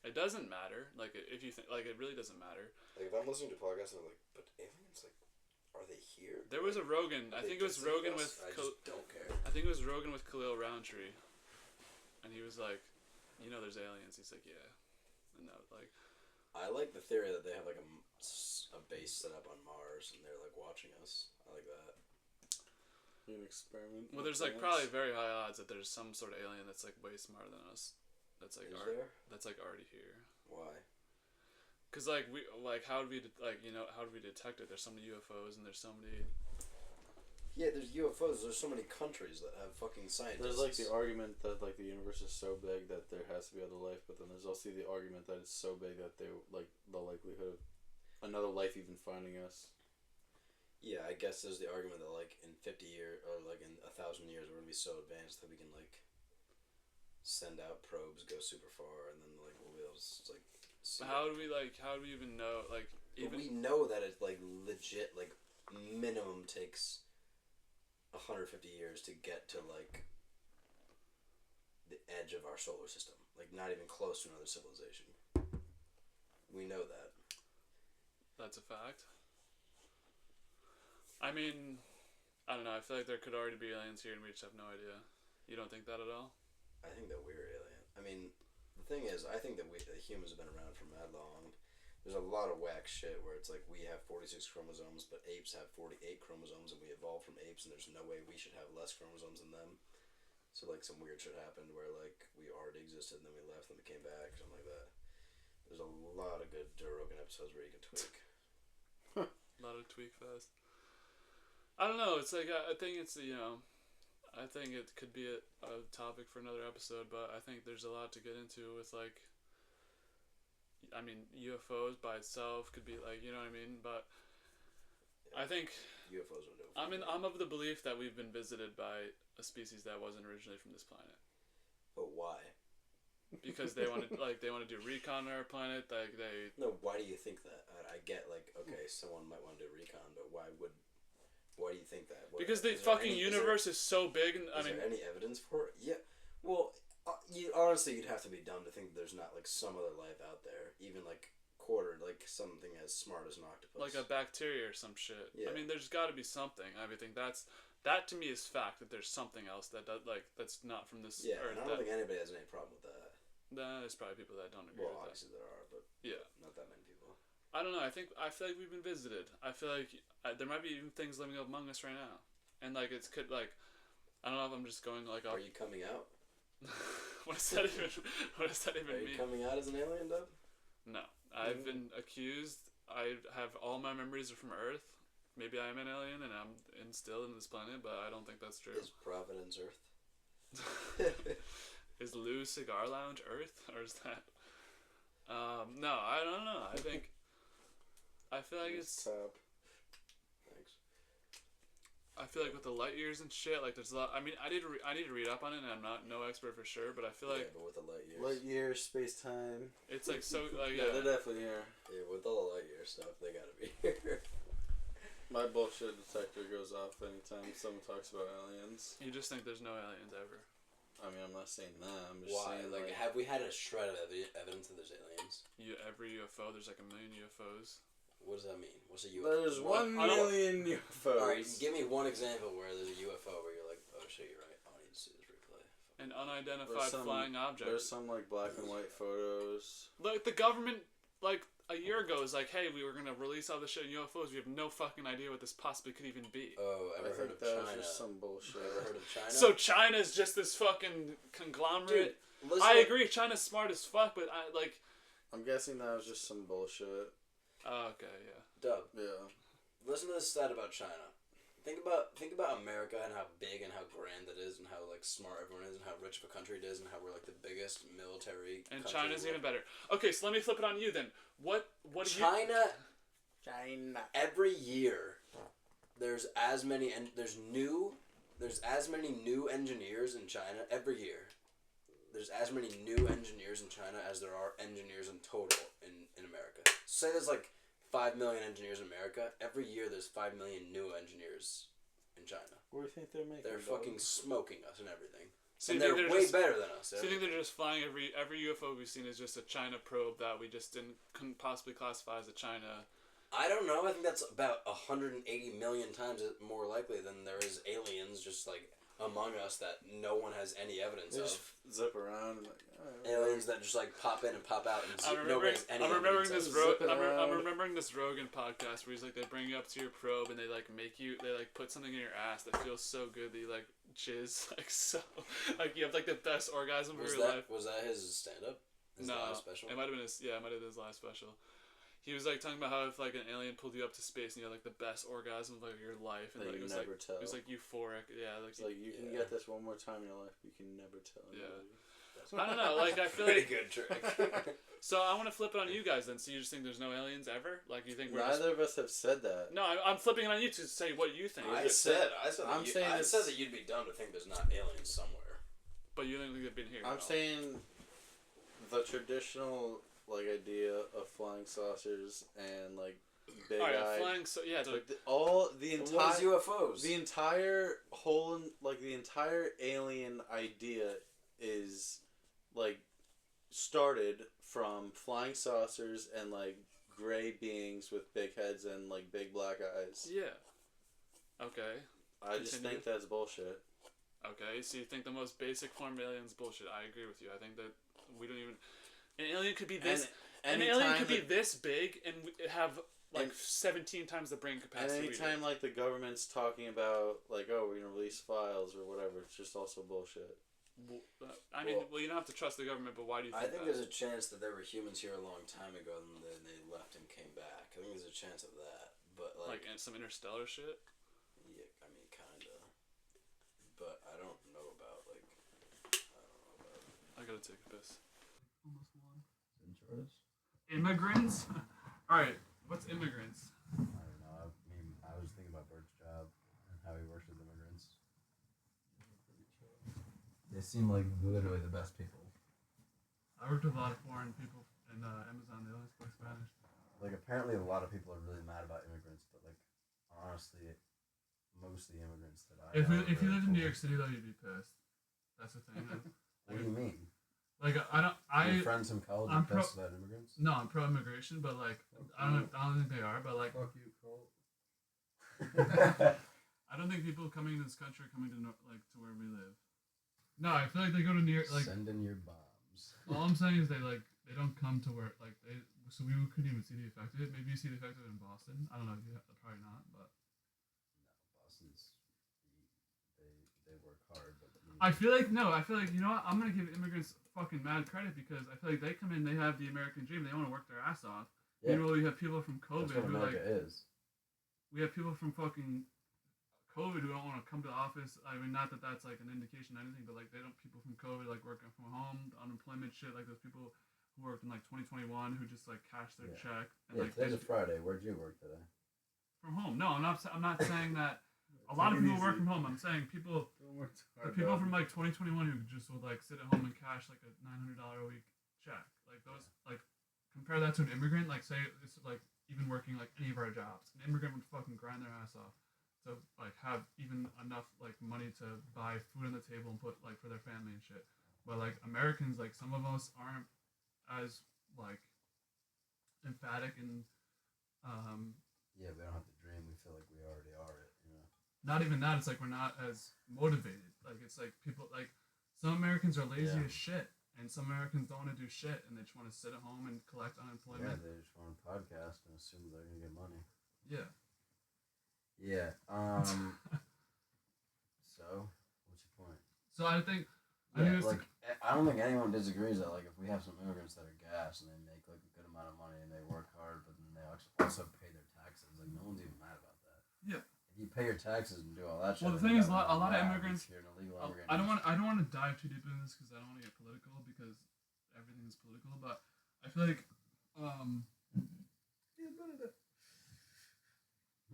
It doesn't matter. Like if you think, like it really doesn't matter. Like if I'm listening to podcasts and I'm like, but aliens, like, are they here? There was a Rogan. I think it was Rogan with. I just don't care. I think it was Rogan with Khalil Roundtree, and he was like, "You know, there's aliens." He's like, "Yeah," and that like. I like the theory that they have like a base set up on Mars and they're like watching us. I like that. An experiment. Well, there's like probably very high odds that there's some sort of alien that's like way smarter than us. That's like that's like already here. Why? Cause like how would we how would we detect it? There's so many UFOs and there's so many. Yeah, there's UFOs. There's so many countries that have fucking scientists. There's like the argument that like the universe is so big that there has to be other life, but then there's also the argument that it's so big that they like the likelihood of another life even finding us. Yeah, I guess there's the argument that like in 50 years or like in 1,000 years we're gonna be so advanced that we can like send out probes, go super far, and then like we'll be able to like. See How do we even know like? But we know that it's like legit. Like minimum takes 150 years to get to like the edge of our solar system. Like not even close to another civilization. We know that. That's a fact. I mean, I don't know. I feel like there could already be aliens here and we just have no idea. You don't think that at all? I think that we're alien. I mean, the thing is, I think that the humans have been around for mad long. There's a lot of whack shit where it's like we have 46 chromosomes, but apes have 48 chromosomes, and we evolved from apes, and there's no way we should have less chromosomes than them. So like some weird shit happened where like we already existed, and then we left, and we came back, something like that. There's a lot of good Joe Rogan episodes where you can tweak. A lot of tweak fest. I don't know. It's like I think it's I think it could be a topic for another episode, but I think there's a lot to get into with like. I mean, UFOs by itself could be like, you know what I mean, but yeah. I think UFOs are dope. I'm of the belief that we've been visited by a species that wasn't originally from this planet. But why? Because they want to do recon on our planet. Like they. No, why do you think that? I get like okay, someone might want to do recon, but why do you think that? Because the fucking universe is so big, and is there any evidence for it? Yeah. Well, you'd have to be dumb to think that there's not like some other life out there, even like like something as smart as an octopus, like a bacteria or some shit. Yeah. I mean, there's got to be something. I think that to me is fact that there's something else that's not from this yeah, earth. And I don't think anybody has any problem with that. There's probably people that don't agree with that. Obviously there are, but yeah, not that many people. I don't know. I feel like we've been visited. I feel like there might be even things living among us right now, and like I don't know if I'm just going like. Are you coming out? What does that even mean? Are you coming out as an alien, Dub? No, I've been accused. I have all my memories are from Earth. Maybe I am an alien and I'm still in this planet, but I don't think that's true. Is Providence Earth? Is Lou's Cigar Lounge Earth, or is that? No, I don't know. I feel like it's. Top. Thanks. I feel like with the light years and shit, like there's a lot. I mean, I need to read up on it, and I'm not no expert for sure, but I feel like. Yeah, but with the light years. Light years, space time. It's like so like yeah, they're definitely here. Yeah, with all the light year stuff, they gotta be here. My bullshit detector goes off anytime someone talks about aliens. You just think there's no aliens ever. I mean, I'm not saying that. I'm just Why? saying Like, have we had a shred of evidence that there's aliens? Every UFO, there's like a million UFOs. What does that mean? What's a UFO? There's 1 million UFOs. Alright, give me one example where there's a UFO where you're like, oh shit, you're right. I need to see this replay. An unidentified flying object. There's some like black and white photos. Like the government, like a year ago was like, hey, we were gonna release all this shit in UFOs. We have no fucking idea what this possibly could even be. Oh, ever heard of that China? was just some bullshit. Ever heard of China? So China's just this fucking conglomerate. Dude, I agree, China's smart as fuck, but I'm guessing that was just some bullshit. Oh, okay, yeah. Dub. Yeah. Listen to this stat about China. Think about America and how big and how grand it is and how like smart everyone is and how rich of a country it is and how we're like the biggest military. And China's even better. Okay, so let me flip it on you then. What do China. China. Every year, there's as many new engineers in China every year. There's as many new engineers in China as there are engineers in total in America. Say there's like 5 million engineers in America. Every year there's 5 million new engineers in China. What do you think they're making? They're fucking smoking us and everything. So and they're way better than us. So you think they're just flying every UFO we've seen is just a China probe that we just couldn't possibly classify as a China? I don't know. I think that's about 180 million times more likely than there is aliens just like among us that no one has any evidence They of. just zip around and like, Aliens that just like pop in and pop out and I'm nobody has any remembering evidence this of. I'm remembering this Rogan podcast where he's like they bring you up to your probe and they like put something in your ass that feels so good that you like jizz like so like you have like the best orgasm of your life. Was that his stand up? No, last special? It might have been his last special. He was like talking about how if like an alien pulled you up to space and you had like the best orgasm of like your life and that like, you it was never like tell. it was like euphoric. Yeah, like It's like you can get this one more time in your life, but you can never tell. Yeah. Anybody. I don't know. Like I feel Pretty like good trick. so I want to flip it on you guys then. So you just think there's no aliens ever? Like you think we're Neither of us have said that. No, I'm flipping it on you to say what you think. I said I'm saying I it's- said that you'd be dumb to think there's not aliens somewhere. But you don't think they've been here. I'm saying the traditional like idea of flying saucers and like big eye. flying. So yeah, Like the What is UFOs? the entire whole like the entire alien idea is like started from flying saucers and like gray beings with big heads and like big black eyes. yeah. Okay. I just Continue. think that's bullshit. Okay. So you think the most basic form of aliens bullshit? I agree with you. I think that we don't even. An alien could be this. And An alien could be this big and have like 17 times the brain And capacity. anytime like the government's talking about like, oh, we're gonna release files or whatever, it's just also bullshit. I mean, well, you don't have to trust the government, but why do you think I think that? there's a chance that there were humans here a long time ago and then they left and came back. I think there's a chance of that. But Like some interstellar shit? yeah, I mean, kinda. But I don't know about I gotta take a piss. Almost one. Insurance? Immigrants? Alright, what's immigrants? I don't know. I mean, I was thinking about Bert's job and how he works with immigrants. They seem like literally the best people. I worked with a lot of foreign people in Amazon. They only speak Spanish. Like, apparently a lot of people are really mad about immigrants, but, like, honestly, most of the immigrants that I If know are you really lived in New cool. York City, though, you'd be pissed. That's the thing. What do you mean? Like, Your friends from college I'm are pissed about immigrants? No, I'm pro-immigration, but, like, I don't think they are, but, like, Fuck you, Cole. I don't think people coming to this country are coming to, to where we live. No, I feel like they go to New York, like, Send in your bombs. all I'm saying is they don't come to where, like, so we couldn't even see the effect of it. Maybe you see the effect of it in Boston. I don't know, probably not, but. No, Boston's... They work hard, but... I feel like, you know what, I'm gonna give immigrants fucking mad credit because I feel like they come in, they have the American dream, they want to work their ass off. Yeah. Meanwhile, you have people from COVID That's what who, America like, is. we have people from fucking COVID who don't want to come to the office. I mean, not that that's like an indication of anything, but like people from COVID like working from home, the unemployment shit, like those people who worked in like 2021 who just like cashed their check and Yeah, like today's a Friday. Where'd you work today? from home. No, I'm not saying that. A lot of people work from home. I'm saying the people from like 2021 who just would like sit at home and cash like a $900 a week check. Like those, like compare that to an immigrant. Like say this is like even working like any of our jobs. An immigrant would fucking grind their ass off to like have even enough like money to buy food on the table and put like for their family and shit. But like Americans, like some of us aren't as like emphatic and Yeah, we don't have to dream. We feel like we already are it, you know? not even that. It's like we're not as motivated. Like it's like people like some Americans are lazy Yeah. as shit, And some Americans don't want to do shit, and they just want to sit at home and collect Yeah, unemployment. they just want to podcast and assume they're gonna get money. Yeah. Yeah. So, what's your point? So I think. Yeah, like I don't think anyone disagrees that like if we have some immigrants that are gas and they make like a good amount of money and they work hard, but then they also pay their taxes, like no one's even mad about that. Yeah. If you pay your taxes and do all that shit. Well, the thing is, a lot of immigrants. You're an illegal immigrant. I don't want to dive too deep into this because I don't want to get political because everything is political. But I feel like,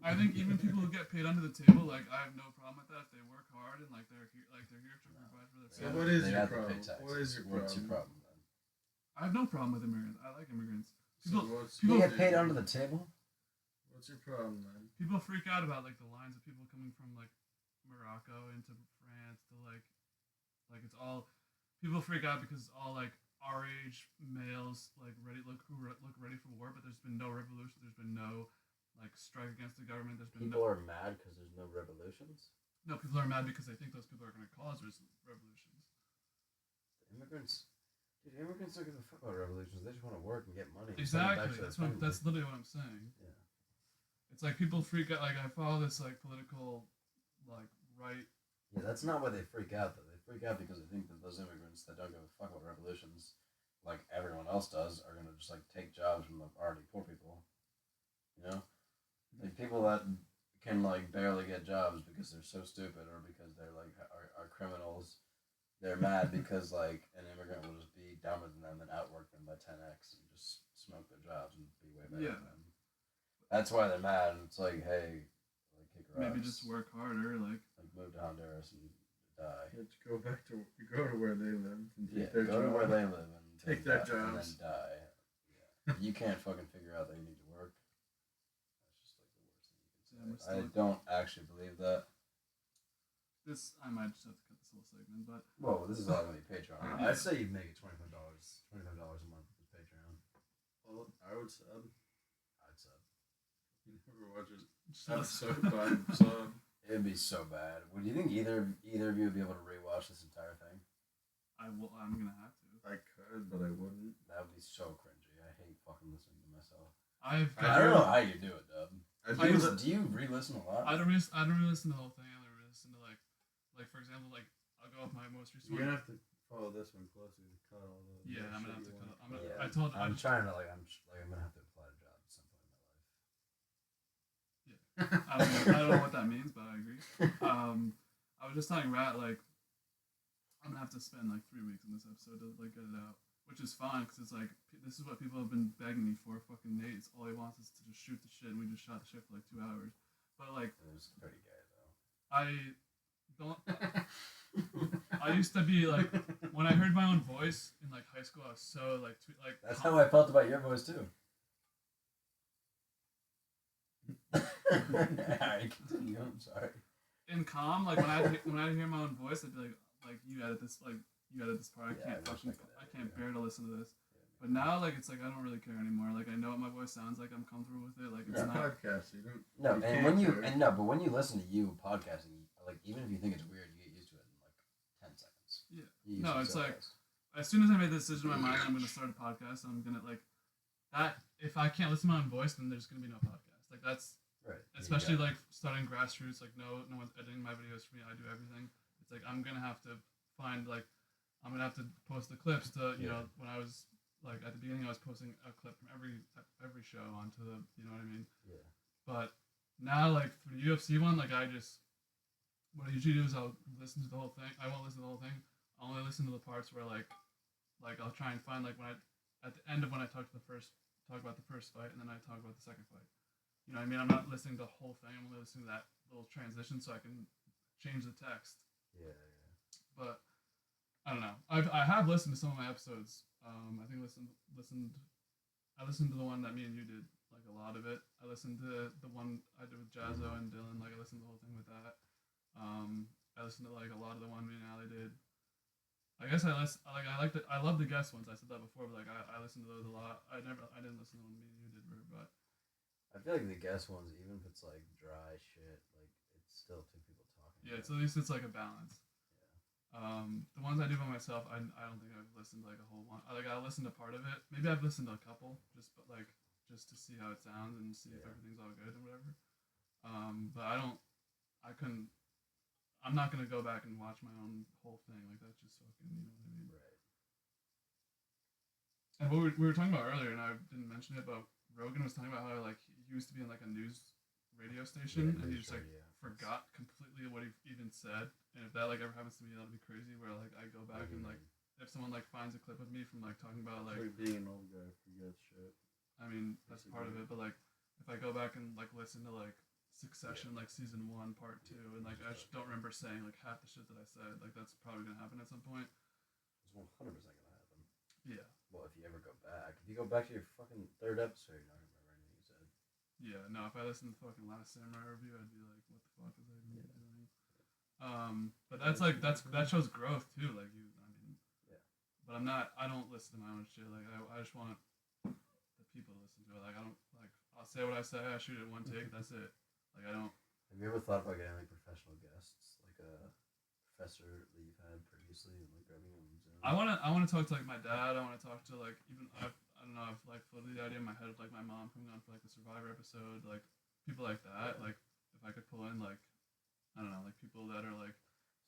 I think even people who get paid under the table, like I have no problem with that if they work hard and like they're here to provide for their So family. what is your problem? What is your problem? What's your problem then? I have no problem with immigrants. I like immigrants. So People get paid under the table. What's your problem, man? People freak out about like the lines of people coming from like Morocco into France to like it's all people freak out because it's all like our age males like look ready for war, but there's been no revolution. There's been no like strike against the government. There's been people are mad because there's no revolutions. No, people are mad because they think those people are going to cause revolutions. Immigrants don't give a fuck about revolutions. They just want to work and get money. Exactly. That's literally what I'm saying. Yeah. It's like people freak out. Like I follow this like political, like right. Yeah, that's not why they freak out though. They freak out because they think that those immigrants that don't give a fuck about revolutions, like everyone else does, are gonna just like take jobs from the already poor people. You know, like people that can like barely get jobs because they're so stupid or because they're like are criminals. They're mad because like an immigrant will just be dumber than them and outwork them by 10x and just smoke their jobs and be way better than them. That's why they're mad. And it's like, hey, like kick rocks. Maybe just work harder, like move to Honduras and die. Go to where they live and take their job. To where they live and take their jobs and then die. Yeah. You can't fucking figure out that you need to work. That's just like the worst thing you can say. I don't actually believe that. I might just have to cut this whole segment, but this is all going to be Patreon. I'd say you make it $25 a month with Patreon. Well, I would sub. I'd sub. You never watch an episode by sub. It'd be so bad. Would you think either of you would be able to rewatch this entire thing? I'm gonna have to. I could, but I wouldn't. That would be so cringy. I hate fucking listening to myself. I don't know how you do it, Dub. Do you re-listen a lot? I don't re-listen to the whole thing. I only re-listen to like for example, like I'll go with my most recent. You're gonna have to follow this one closely to cut all the. Yeah, I'm gonna have to cut. I'm trying to I'm gonna have to apply to jobs at some point in my life. Yeah, I don't know what that means, but I agree. I was just telling Rat like I'm gonna have to spend like 3 weeks in this episode to like get it out, which is fine because it's like this is what people have been begging me for. Fucking Nate's all he wants is to just shoot the shit, and we just shot the shit for like 2 hours. But like, it was pretty gay though. I don't. I used to be like when I heard my own voice in like high school. I was so like That's how I felt about your voice too. Alright, continue. I'm sorry. In calm, like when I hear my own voice, I'd be like you edit this part. I can't bear to listen to this. But now, like it's like I don't really care anymore. Like I know what my voice sounds like. I'm comfortable with it. Like it's not podcast. You don't. No, but when you listen to you podcasting, like even if you think it's weird, you get used to it in like 10 seconds. Yeah. No, it's like as soon as I made the decision in my mind, I'm gonna start a podcast. And I'm gonna like that. If I can't listen to my own voice, then there's gonna be no podcast. Like that's right. Especially like starting grassroots. Like no one's editing my videos for me. I do everything. It's like I'm gonna have to find like I'm gonna have to post the clips to you know when I was. Like at the beginning, I was posting a clip from every show onto the, you know what I mean? Yeah. But now, like for the UFC one, like what I usually do is I'll listen to the whole thing. I won't listen to the whole thing. I'll only listen to the parts where like I'll try and find like at the end of when I talk about the first fight, and then I talk about the second fight. You know what I mean? I'm not listening to the whole thing. I'm only listening to that little transition so I can change the text. Yeah. But I don't know. I have listened to some of my episodes. I think I listened to the one that me and you did, like a lot of it. I listened to the one I did with Jazzo and Dylan, like I listened to the whole thing with that. I listened to like a lot of the one me and Ali did. I guess I love the guest ones. I said that before, but like I listened to those a lot. I didn't listen to the one me and you did, but I feel like the guest ones, even if it's like dry shit, like it's still two people talking. Yeah, it's at least it's like a balance. The ones I do by myself, I don't think I've listened like a whole one. Like I listened to part of it. Maybe I've listened to a couple, just to see how it sounds and see if everything's all good and whatever. But I couldn't. I'm not gonna go back and watch my own whole thing. Like that's just fucking. You know what I mean? Right. And what we were talking about earlier, and I didn't mention it, but Rogan was talking about how like he used to be in like a news radio station, and he just like forgot completely what he even said. And if that like ever happens to me, that'll be crazy. Where like I go back and like if someone like finds a clip of me from like talking about like being an old guy forgets shit. I mean that's part of it, but like if I go back and like listen to like Succession, like season 1, part 2, and like I just don't remember saying like half the shit that I said. Like that's probably gonna happen at some point. It's 100% gonna happen. Yeah. Well, if you ever go back, if you go back to your fucking 3rd episode, you're not gonna remember anything you said. Yeah. No, if I listened to the fucking Last Samurai review, I'd be like, what the fuck is that even doing? But that's like that shows growth too. Like you, I mean. Yeah. But I'm not. I don't listen to my own shit. Like I just want the people to listen to it. Like I don't like. I'll say what I say. I shoot it one take. That's it. Like I don't. Have you ever thought about getting like professional guests, like a professor that you've had previously, and like grabbing them on Zoom? I wanna talk to like my dad. I wanna talk to like even I don't know. I've like floated the idea in my head of like my mom coming on for like the Survivor episode. Like people like that. Like if I could pull in like I don't know like people that are like.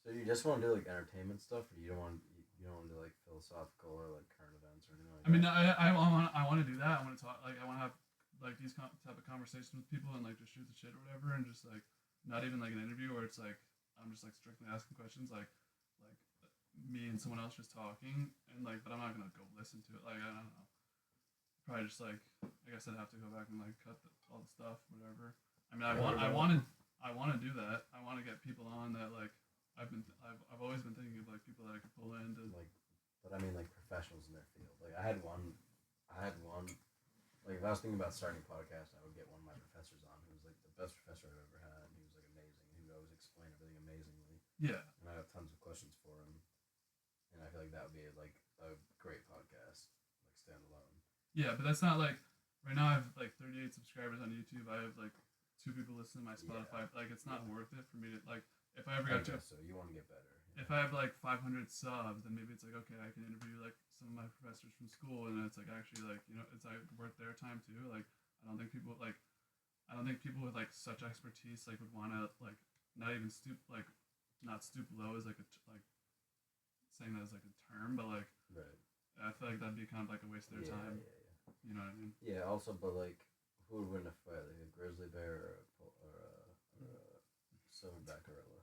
So you just want to do like entertainment stuff, or you don't want to do like philosophical or like current events or anything like I mean, that? I want to do that. I want to talk. Like I want to have like these type of conversations with people and like just shoot the shit or whatever, and just like not even like an interview where it's like I'm just like strictly asking questions like me and someone else just talking and like but I'm not gonna go listen to it. Like I don't know. Probably just like I guess I'd have to go back and like cut all the stuff whatever. I mean I want to do that. I want to get people on that like I've always been thinking of like people that I could pull in to like, but I mean like professionals in their field. Like I had one. Like if I was thinking about starting a podcast, I would get one of my professors on who was like the best professor I've ever had. He was like amazing. He would always explain everything amazingly. Yeah. And I have tons of questions for him. And I feel like that would be like a great podcast, like standalone. Yeah, but that's not like right now I have like 38 subscribers on YouTube. I have like 2 people listening to my Spotify. Yeah. Like it's not worth it for me to like if I ever got to. So you want to get better. If I have like 500 subs, then maybe it's like okay, I can interview like some of my professors from school, and it's like actually like you know it's like worth their time too. Like I don't think people with like such expertise like would want to like not even stoop like not stoop low is like like saying that as like a term, but like right. I feel like that'd be kind of like a waste of their time. Yeah. You know what I mean? Yeah. Also, but like who would win a fight, like a grizzly bear or a silverback gorilla?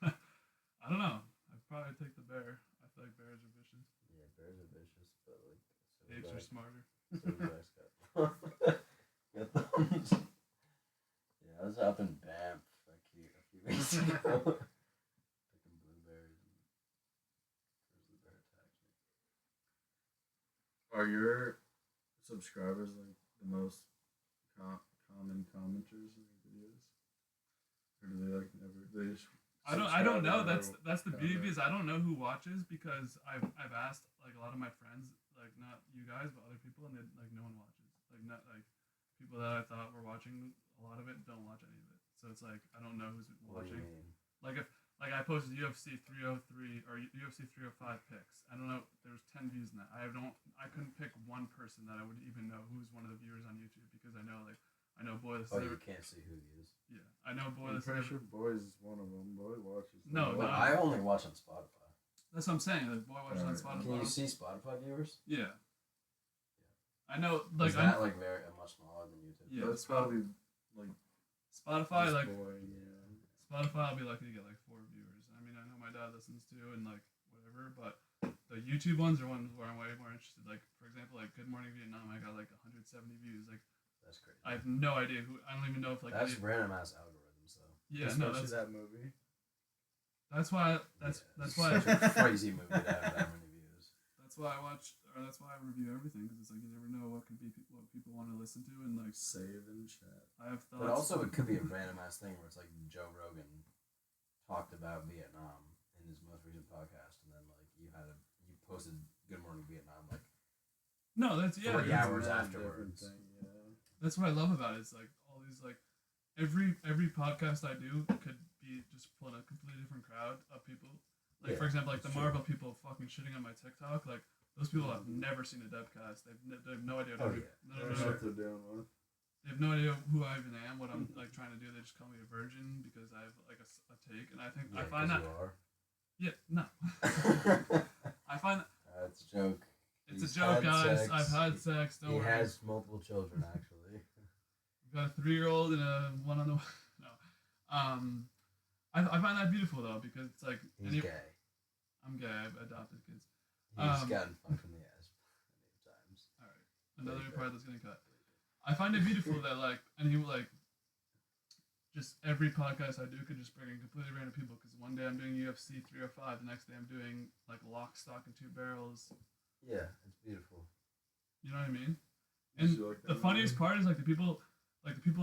I don't know. I'd probably take the bear. I feel like bears are vicious. Yeah, bears are vicious, but like apes are smarter. Silverback's got thumbs. Yeah, I was up in Banff like a few weeks ago, picking blueberries, and grizzly bear attacked me. Are your subscribers like the most common commenters in your videos, or do they like never? They just I don't know. That's the beauty because I don't know who watches because I've asked like a lot of my friends, like not you guys but other people, and they, like no one watches. Like not like people that I thought were watching a lot of it don't watch any of it. So it's like I don't know who's watching. Like if like I posted UFC 303 or UFC 305 picks. I don't know. There was 10 views in that. I couldn't pick one person that I would even know who's one of the viewers on YouTube because I know Boy. You can't see who he is. Yeah, I know Boy. I'm pretty sure Boy is one of them. Boy watches. No, I only watch on Spotify. That's what I'm saying. Like Boy watches on Spotify. Can you see Spotify viewers? Yeah. I know. Like is that like very much smaller than YouTube? Yeah, that's probably like Spotify. Like Boy, yeah. Spotify, I'll be lucky to get like 4 viewers. I mean, I know my dad listens to and like whatever, but the YouTube ones are ones where I'm way more interested. Like for example, like Good Morning Vietnam, I got like 170 views. Like. That's crazy. I have no idea who. I don't even know if like. That's random ass algorithms though. Yeah, especially no, that's that movie. That's why. That's why. Such a crazy movie to have that many views. That's why I watch, or that's why I review everything because it's like you never know what people want to listen to and like save and chat. I have thoughts. But also, it could be a random ass thing where it's like Joe Rogan talked about Vietnam in his most recent podcast, and then like you posted Good Morning Vietnam like no, that's 40 hours afterwards. That's what I love about it. It's like all these like, every podcast I do could be just pulling a completely different crowd of people. Like for example, like the Marvel people fucking shitting on my TikTok. Like those people have never seen a DubCast. They have no idea. What they're doing with. They have no idea who I even am, what I'm like trying to do. They just call me a virgin because I have like a take, and I think I find that. You are. Yeah, no. I find that's a joke. It's a joke, guys. Sex. I've had sex. Don't worry. He has multiple children, actually. We've got a 3-year-old and a one on the no. I find that beautiful though because it's like he's gay. I'm gay. I've adopted kids. He's gotten fucked from the ass many times. All right, another part that's getting cut. I find it beautiful that like and he like just every podcast I do could just bring in completely random people because one day I'm doing UFC 305, the next day I'm doing like Lock, Stock, and 2 Barrels. Yeah, it's beautiful. You know what I mean? And like the funniest part is like the people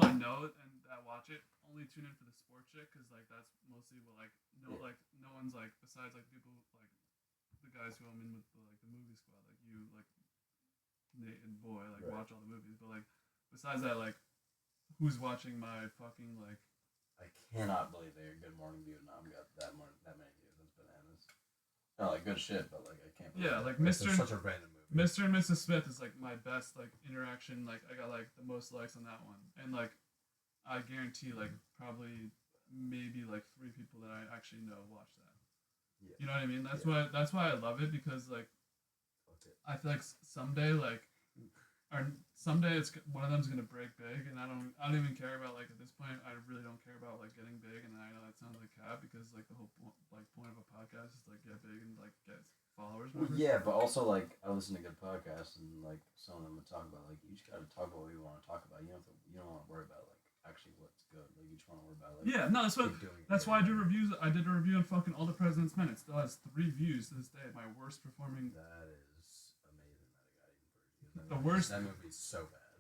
I know and that watch it only tune in for the sports shit because like that's mostly what like no one's like besides like people like the guys who I'm in with the movie squad like you like Nate and Boy like watch all the movies but like besides that like who's watching my fucking like I cannot believe that Good Morning Vietnam got that many views. That's bananas. Not like good shit, but like I can't believe like Mr. Such a random movie. Mr. and Mrs. Smith is like my best like interaction. Like I got like the most likes on that one, and like I guarantee like probably maybe like 3 people that I actually know watch that. Yeah. You know what I mean? That's why I love it because like I feel like someday it's one of them's gonna break big, and I don't even care about like at this point I really don't care about like getting big, and I know that sounds like cap because like the whole point of a podcast is like get big and like get followers. Yeah, but also like I listen to good podcasts and like some of them would talk about like you just gotta talk about what you want to talk about. You don't want to worry about like actually what's good. Like you just want to worry about like that's why I do reviews. I did a review on fucking All the President's Men. It still has 3 views to this day. My worst performing. That is amazing that it got even 3 views. The worst. That movie's so bad.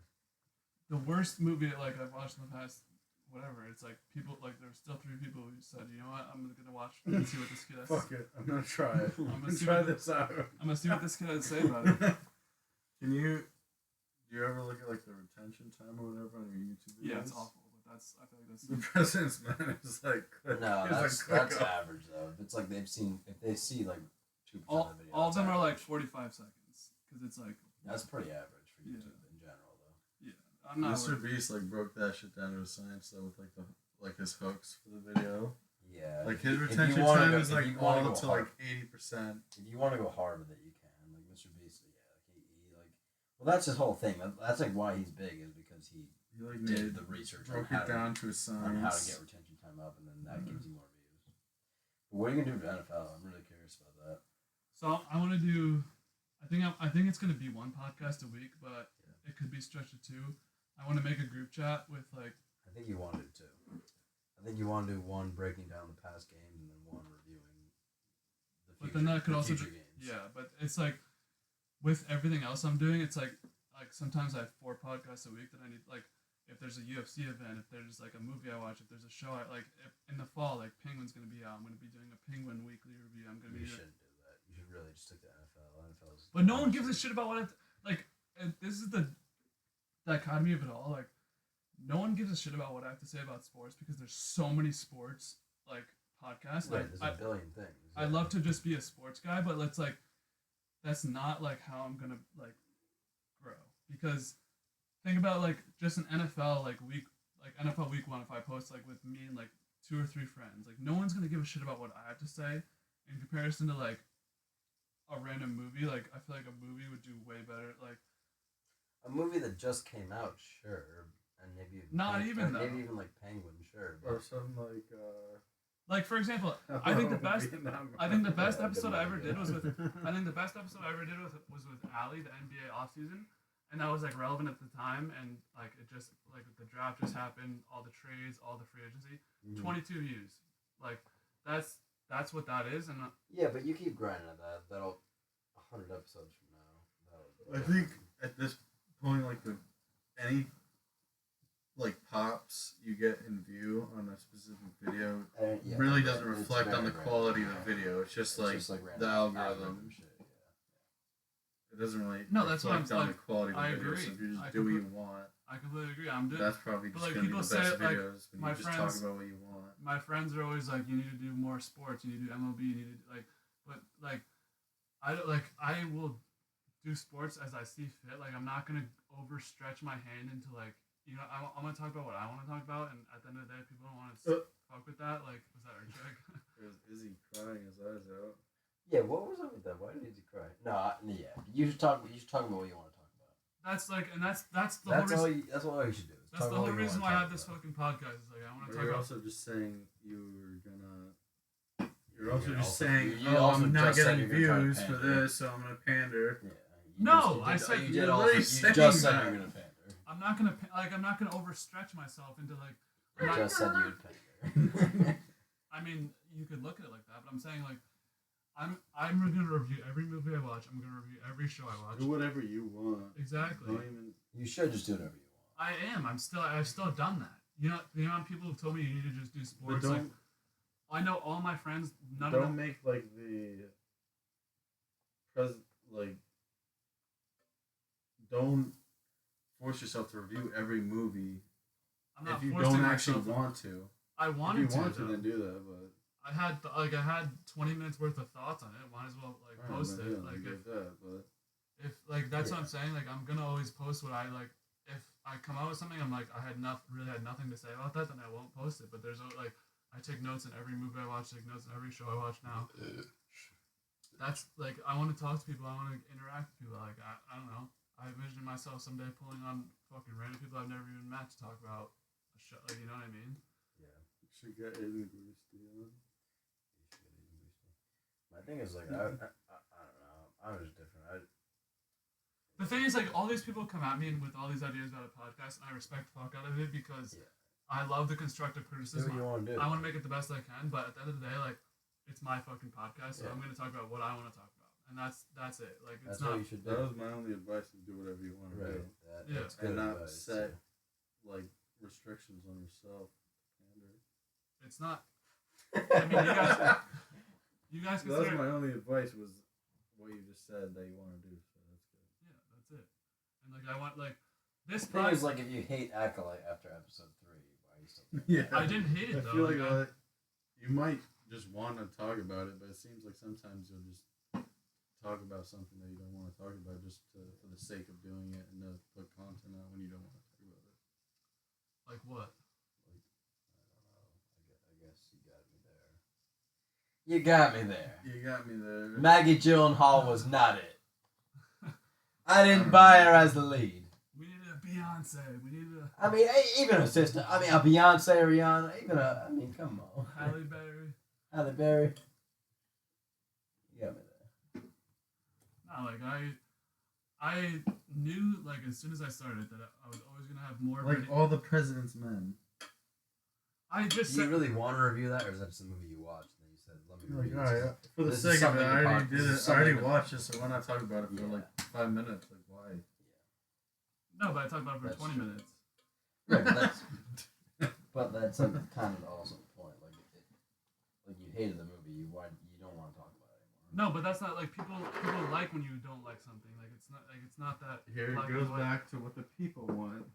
The worst movie like I've watched in the past, whatever. It's like people like there's still 3 people who said, you know what, I'm gonna watch and see what this kid has. Fuck it, I'm gonna try it. I'm gonna try this out. I'm gonna see what this kid has to say about it. Do you ever look at like the retention time or whatever on your YouTube videos? Yeah, it's awful. But I feel like that's the President's Men is like no, that's average though. If it's like if they see like 2% of the video, all of them are like 45 seconds because it's like that's pretty average for YouTube in general though. Yeah, I'm not. Mr. Beast like broke that shit down to a science though with like his hooks for the video. Yeah, like his retention time is like all to like 80%. If you want to go hard with it, you can. Like Mr. Beast, he like well that's his whole thing. That's like why he's big is because he like did the research broke it down to a science on how to get retention time up, and then that gives you more views. But what are you gonna do for NFL? I'm really curious about that. So I want to do. I think it's gonna be 1 podcast a week, but it could be stretched to 2. I want to make a group chat with like. I think you want to do 2. I think you want to do 1 breaking down the past games and then 1 reviewing the future. But then that could also games. Yeah, but it's like with everything else I'm doing, it's like sometimes I have 4 podcasts a week that I need like. If there's a UFC event, if there's like a movie I watch, if there's a show if in the fall like Penguin's gonna be out, I'm gonna be doing a Penguin weekly review. I'm gonna be. You shouldn't do that. You should really just stick to NFL. NFL's. But no one gives a shit about what this is the dichotomy of it all. Like, no one gives a shit about what I have to say about sports because there's so many sports like podcasts. Right, like there's a billion things. I love to just be a sports guy, but let's like, that's not like how I'm gonna like grow because. Think about like just an NFL NFL week 1 if I post like with me and like 2 or 3 friends like no one's gonna give a shit about what I have to say in comparison to like a random movie like I feel like a movie would do way better like a movie that just came out sure and maybe not even though maybe even like Penguin sure or something like for example I think the best episode I ever did was with was with Ali the NBA offseason. And that was like relevant at the time, and like it just like the draft just happened, all the trades, all the free agency, 22 views, like that's what that is, and yeah, but you keep grinding at that. That'll 100 episodes from now. I think at this point, like any like pops you get in view on a specific video really doesn't reflect on the quality of the video. It's just like the algorithm. Shit. It doesn't really reflect on the quality of the video. Agree. So if you just do what you want. I completely agree. I'm doing. That's probably but just like gonna be people the say, best like videos when my you just friends, talk about what you want. my friends are always like, you need to do more sports. You need to do MLB. You need to like, but like, I will do sports as I see fit. Like I'm not gonna overstretch my hand into like I'm gonna talk about what I want to talk about, and at the end of the day, people don't want to fuck with that. Like, was that Earthquake? Is he crying his eyes out? Yeah, what was up with that? Why did he cry? No, yeah. You should talk. You should talk about what you want to talk about. That's like, and that's the That's whole all. reason. That's all you should do. That's the whole reason why I have this fucking podcast. Is like I want to talk You're about. also just saying you were gonna. You're also You're just also- saying, you also I'm not just said getting you're gonna try to views for pander. this, so I'm gonna pander. Yeah. No, I said you you're did also. really You saying just said that. you're gonna pander. I'm not gonna overstretch myself into like. You I'm not- just said you would pander. I mean, you could look at it like that, but I'm saying like, I'm gonna review every movie I watch. I'm gonna review every show I watch. Do whatever you want. Exactly. Don't even. You should just do whatever you want. I am. I've still done that. The amount of people have told me you need to just do But sports. don't. Like, I know all my friends. None of Don't them. make like the. Like. Don't force yourself to review every movie I'm not if you forcing don't actually myself. want to. I If wanted you want to, though. then do that. But I had 20 minutes worth of thoughts on it. Might as well like post it. Like if like that's what I'm saying. Like I'm gonna always post what I like. If I come out with something, I'm like I really had nothing to say about that, then I won't post it. But there's like I take notes in every movie I watch. Take notes in every show I watch now. That's like I want to talk to people. I want to interact with people. Like I don't know. I envision myself someday pulling on fucking random people I've never even met to talk about a show. Like you know what I mean? Yeah. you should get Aiden Grease, Dion. My thing is like I don't know. I'm just different. The thing is, like, all these people come at me with all these ideas about a podcast, and I respect the fuck out of it because I love the constructive Do criticism. what you want to do. I want to make it the best I can, but at the end of the day, like, it's my fucking podcast, so I'm going to talk about what I want to talk about, and that's it. Like, it's That's what not. you should do. That was my only advice: is do whatever you want to Right. do, That's good and not advice, set yeah. like restrictions on yourself. It's not. I mean, you guys That was consider. my only advice. Was what you just said that you want to do. So that's good. Yeah, that's it. And like, I want like this. The thing is, like, if you hate Acolyte after episode 3, why are you still? Yeah, I didn't hate it I though. feel like like, you might just want to talk about it, but it seems like sometimes you'll just talk about something that you don't want to talk about just for the sake of doing it and to put content out when you don't want to talk about it. like what? I guess you got me there. You got me there. You got me there. Maggie Gyllenhaal was not it. I didn't buy her as the lead. We need a Beyonce. We need a I mean, even a sister. I mean, a Beyonce, Rihanna. I mean, come on. Halle Berry. Halle Berry. You got me there. No, like I knew like as soon as I started that I was always gonna have more. Like all the President's Men. I just Do you said, really want to review that, or is that just a movie you watched and then you said, "Let me Like, review alright, this"? for the This is sake of it, something I to already talk- did this it. is I already something to- watched it, so why not talk about it for Yeah. like 5 minutes? Like, why? no, but I talked about it for That's 20 true. minutes. Right, but that's like kind of also the point. Like, like you hated the movie, you don't want to talk about it anymore. No, but that's not like people like when you don't like something. Like it's not that. Here it black goes and white. back to what the people want.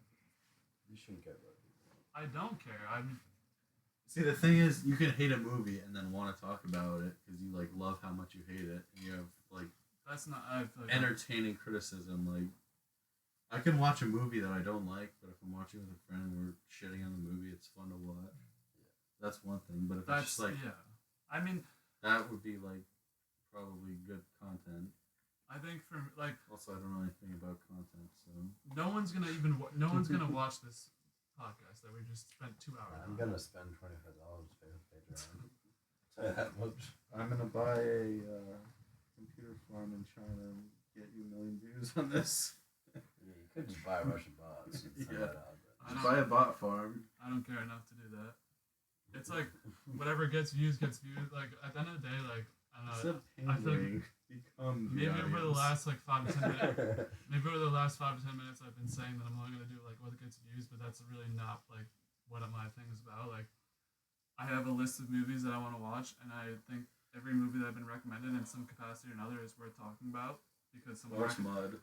You shouldn't care about people. I don't care. See, the thing is, you can hate a movie and then want to talk about it because you like love how much you hate it, and you have like That's not. I feel like entertaining criticism. Like, I can watch a movie that I don't like, but if I'm watching with a friend and we're shitting on the movie, it's fun to watch. That's one thing. But if that's it's just like yeah. I mean, that would be like probably good content. I think for like Also, I don't know anything about content, so no one's gonna watch this podcast that we just spent 2 hours I'm on. gonna spend $25 to pay with Patreon. Tell you that much. I'm gonna buy a computer farm in China and get you 1 million views on this. Yeah, you could just buy Russian bots and send Yeah. that out. I Just don't- buy a bot farm. I don't care enough to do that. It's like whatever gets views gets views. Like at the end of the day, like I don't know. I feel like become the maybe over the audience. last like 5 to 10 minutes, maybe over the last 5 to 10 minutes, I've been saying that I'm only gonna do like what gets views, but that's really not like what my thing is about. Like I have a list of movies that I want to watch, and I think every movie that I've been recommended in some capacity or another is worth talking about because someone Watch Mud.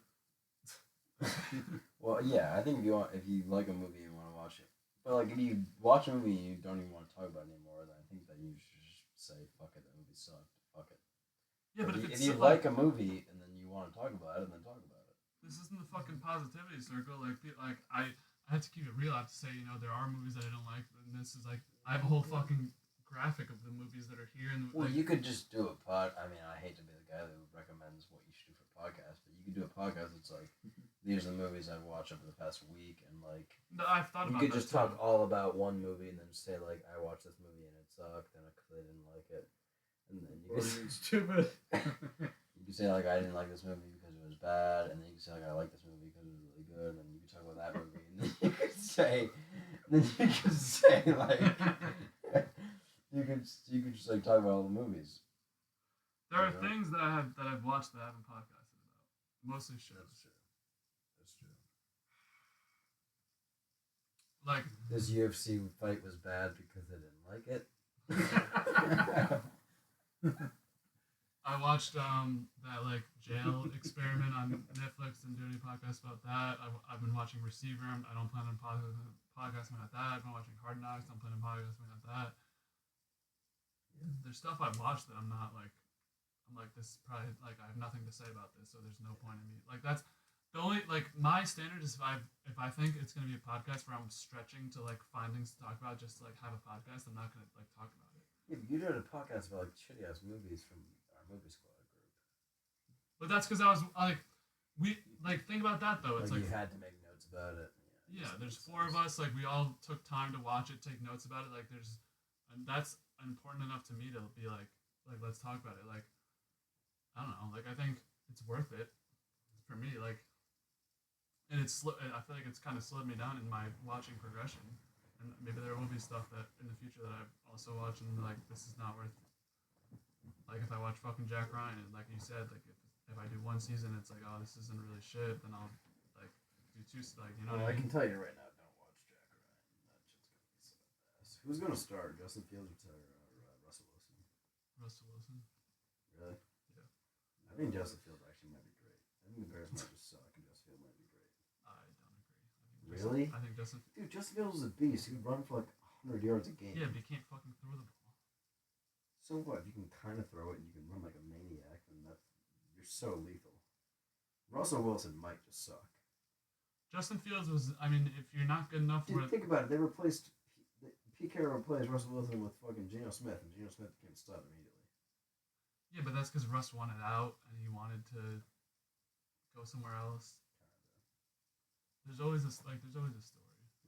Well, yeah, I think if you like a movie and want to watch it, but like if you watch a movie and you don't even want to talk about it anymore, then I think that you should just say fuck it, that movie sucked. Fuck it. Yeah, but If you like a movie and then you want to talk about it, then talk about it. this isn't the fucking positivity circle. Like I have to keep it real. I have to say, there are movies that I don't like, and this is like I have a whole fucking graphic of the movies that are here. And Well, like, you could just do a pod. I mean, I hate to be the guy that recommends what you should do for podcasts, but you could do a podcast that's like, these are the movies I've watched over the past week, and like, no, I've thought You about could that just too. talk all about one movie and then say like, I watched this movie and it sucked and I didn't like it, and then you could It's stupid. you could say like I didn't like this movie because it was bad, and then you could say like I like this movie because it was really good, and you could talk about that movie, and then you could say like you could just like talk about all the movies. There are Yeah. things that I've watched that I haven't podcasted about. Mostly shows. That's true. Like this UFC fight was bad because I didn't like it. I watched that like jail experiment on Netflix and doing a podcast about that. I've been watching Receiver. I don't plan on podcasting about that. I've been watching Hard Knocks. I'm planning on podcasting about that. There's stuff I've watched that I'm like this is probably like I have nothing to say about this, so there's no point in me like that's the only like my standard is if I think it's gonna be a podcast where I'm stretching to like find things to talk about just to like have a podcast, I'm not gonna like talk about it. Yeah, but you did a podcast about like shitty ass movies from our movie squad group. But that's because I was like we like think about that though. It's Like like you had to make notes about it. yeah, there's four of us. Like we all took time to watch it, take notes about it. Like and that's important enough to me to be like let's talk about it. Like I don't know. Like I think it's worth it for me. Like, and I feel like it's kind of slowed me down in my watching progression. And maybe there will be stuff that in the future that I also watch and like this is not worth. Like if I watch fucking Jack Ryan and like you said, like if I do one season, it's like oh this isn't really shit. Then I'll like do two like you know Well, what I I mean. can tell you right now, don't watch Jack Ryan. That shit's gonna be so ass. Who's gonna start? Justin Fields or Russell Wilson? Russell Wilson. Really? Yeah. I think Justin Fields actually might be great. I think the Bears might just suck, and Justin Fields might be great. I don't agree. Really? I think Justin. Dude, Justin Fields is a beast. He would run for like 100 yards a game. Yeah, but he can't fucking throw the ball. So what? If you can kind of throw it and you can run like a maniac, then you're so lethal. Russell Wilson might just suck. Justin Fields was. I mean, if you're not good enough for Dude, think about it. They replaced Pete Carroll replaced Russell Wilson with fucking Geno Smith, and Geno Smith became a stud immediately. yeah, but that's because Russ wanted out and he wanted to go somewhere else. There's always a story.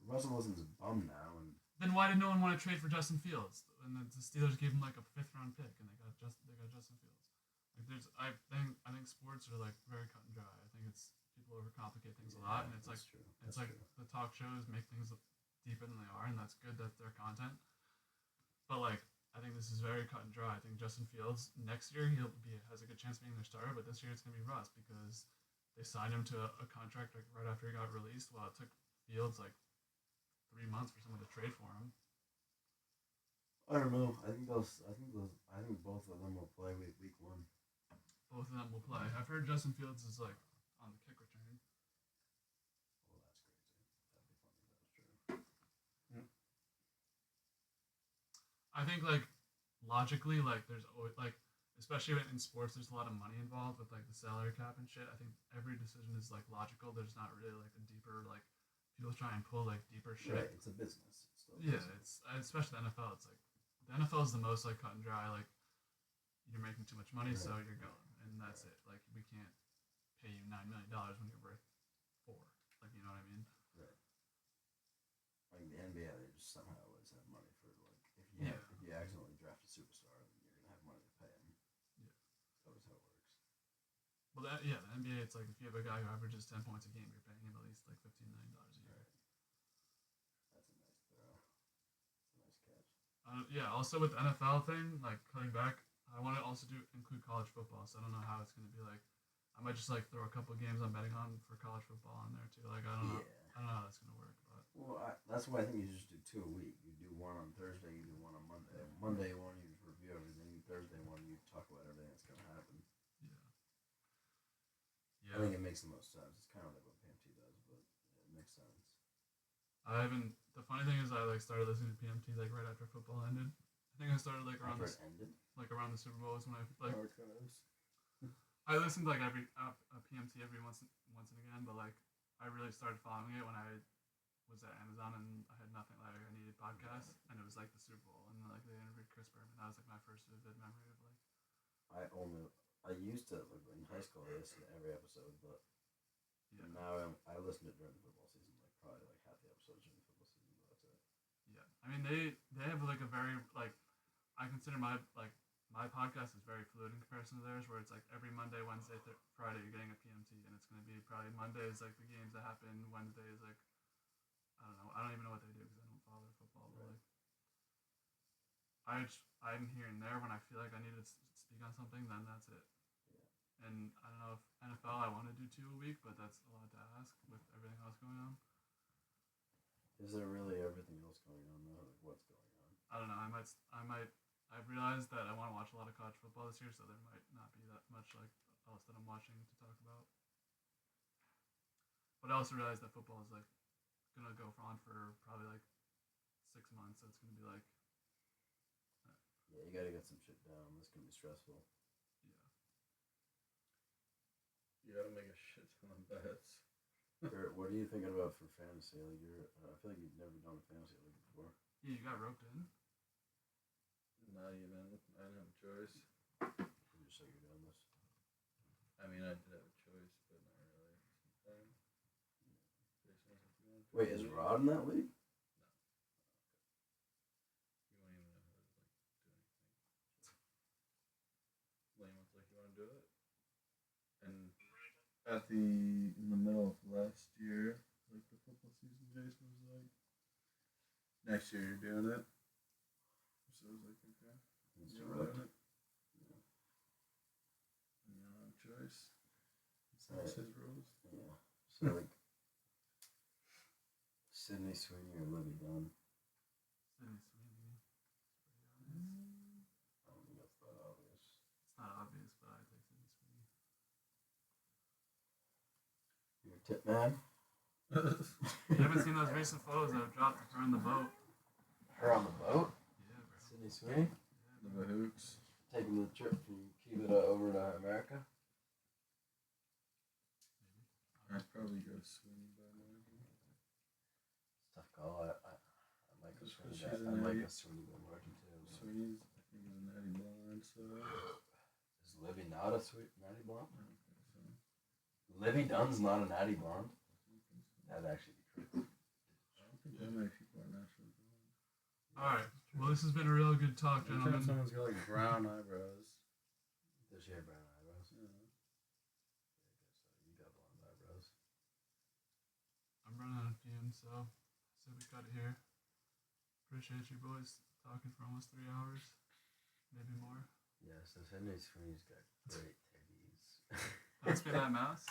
Russell Wilson's a bum now, and Then why did no one want to trade for Justin Fields? And the Steelers gave him like a 5th round pick, and they got Justin Fields. Like I think sports are like very cut and dry. I think it's people overcomplicate things a lot, and it's like true. it's like the talk shows make things look deeper than they are, and that's good. That's their content. But like I think this is very cut and dry. I think Justin Fields next year has a good chance of being their starter, but this year it's gonna be Russ because they signed him to a contract like right after he got released. Well, it took Fields like 3 months for someone to trade for him. I don't know. I think both of them will play week 1. Both of them will play. I've heard Justin Fields is like on the kick return. Well, that's crazy. That'd be funny if that was true. I think like logically, like there's always like especially in sports, there's a lot of money involved with like the salary cap and shit. I think every decision is like logical. There's not really like a deeper like people try and pull like deeper shit. Right, it's a business. It's still a Yeah, business. it's especially the NFL. It's like the NFL is the most like cut and dry. Like you're making too much money, so you're going, and that's it. Like we can't pay you $9 million when you're worth $4. Like you know what I mean? Right. Like the NBA, they just somehow always have money for like if you accidentally draft a superstar, then you're gonna have money to pay him. Yeah. That's always how it works. Well, the NBA, it's like if you have a guy who averages 10 points a game, you're paying him at least like $15 million a year. Right. That's a nice throw. That's a nice catch. Yeah. Also with the NFL thing, like cutting back, I want to also include college football. So I don't know how it's gonna be like. I might just like throw a couple games I'm betting on for college football on there too. Like I don't know. Yeah. I don't know how that's gonna work, but Well, that's why I think you just do 2 a week. You do one on Thursday, you do one on Monday. Monday one, you review everything. Thursday one, you talk about everything that's gonna happen. yeah. I think it makes the most sense. It's kind of like what Pam T I haven't. The funny thing is, I like started listening to PMT like right after football ended. I think I started like around After this, it ended. like around the Super Bowl is when I like. Archives. I listened like every a PMT every once and again, but like I really started following it when I was at Amazon and I had nothing like I needed podcasts and it was like the Super Bowl and like they interviewed Chris Berman. That was like my first vivid memory of like. I used to like in high school. I listened to every episode, but Yeah. now I listen to it during the football season. Like probably like half the episodes during the football season, but that's it. Yeah, I mean they have like a very like I consider my podcast is very fluid in comparison to theirs, where it's like every Monday, Wednesday, Friday you're getting a PMT, and it's gonna be probably Monday is like the games that happen, Wednesday is like I don't know, I don't even know what they do because I don't follow their football, but like I'm here and there when I feel like I need to speak on something, then that's it. Yeah. And I don't know if NFL I want to do 2 a week, but that's a lot to ask with everything else going on. Is there really everything else going on though? Like what's going on? I don't know. I've realized that I want to watch a lot of college football this year, so there might not be that much like else that I'm watching to talk about. But I also realized that football is like gonna go on for probably like 6 months, so it's gonna be like Yeah, you gotta get some shit down. That's gonna be stressful. yeah. You gotta make a shit ton of bets. Bert, what are you thinking about for fantasy? Like I feel like you've never done a fantasy league before. Yeah, you got roped in. Not even. I didn't have a choice. You just say you're doing this. I mean, I did have a choice, but not really. Sometimes. Wait, is Rod in that league? You won't even know how to like do anything. Lane was like, "You want to do it?" And in the middle of last year, like the football season, Jason was like, "Next year you're doing it." So I was like, "Okay." It's Yeah, rough. doing it. Yeah. And you don't have a choice. Right. That's his rules. Yeah. So like Sydney Sweeney or Libby Dunn. Sydney Sweeney. It's pretty obvious. I don't think that's that obvious. It's not obvious, but I take Sydney Sweeney. You're a tip man. You haven't seen those recent photos that I've dropped of her in the boat? Her on the boat. Yeah, bro. Sydney Sweeney. The Bahooks. Taking the trip from Cuba over to America. I'd probably go Sweeney by margin. It's a tough call. I might go Just Sweeney. 'cause she's I a might natty. go Sweeney by margin too. but- Sweeney's, I think, is a natty blonde, so Is Libby not a sweet natty blonde? I don't think so. Libby Dunn's not a natty blonde. I don't think so. That'd actually be crazy. I don't think that many people are naturally blonde. Alright, well, this has been a real good talk, Anytime gentlemen. someone's got like brown eyebrows. Does she have brown eyebrows? Yeah. You got blonde eyebrows. I'm running out of fumes, so we cut it here. Appreciate you boys talking for almost 3 hours, maybe more. Yeah, so Sydney Sweeney's got great titties. Let's be that mouse.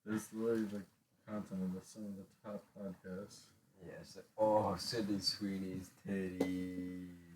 There's literally the content of some of the top podcasts. Yes. Oh, Sydney Sweeney's titties.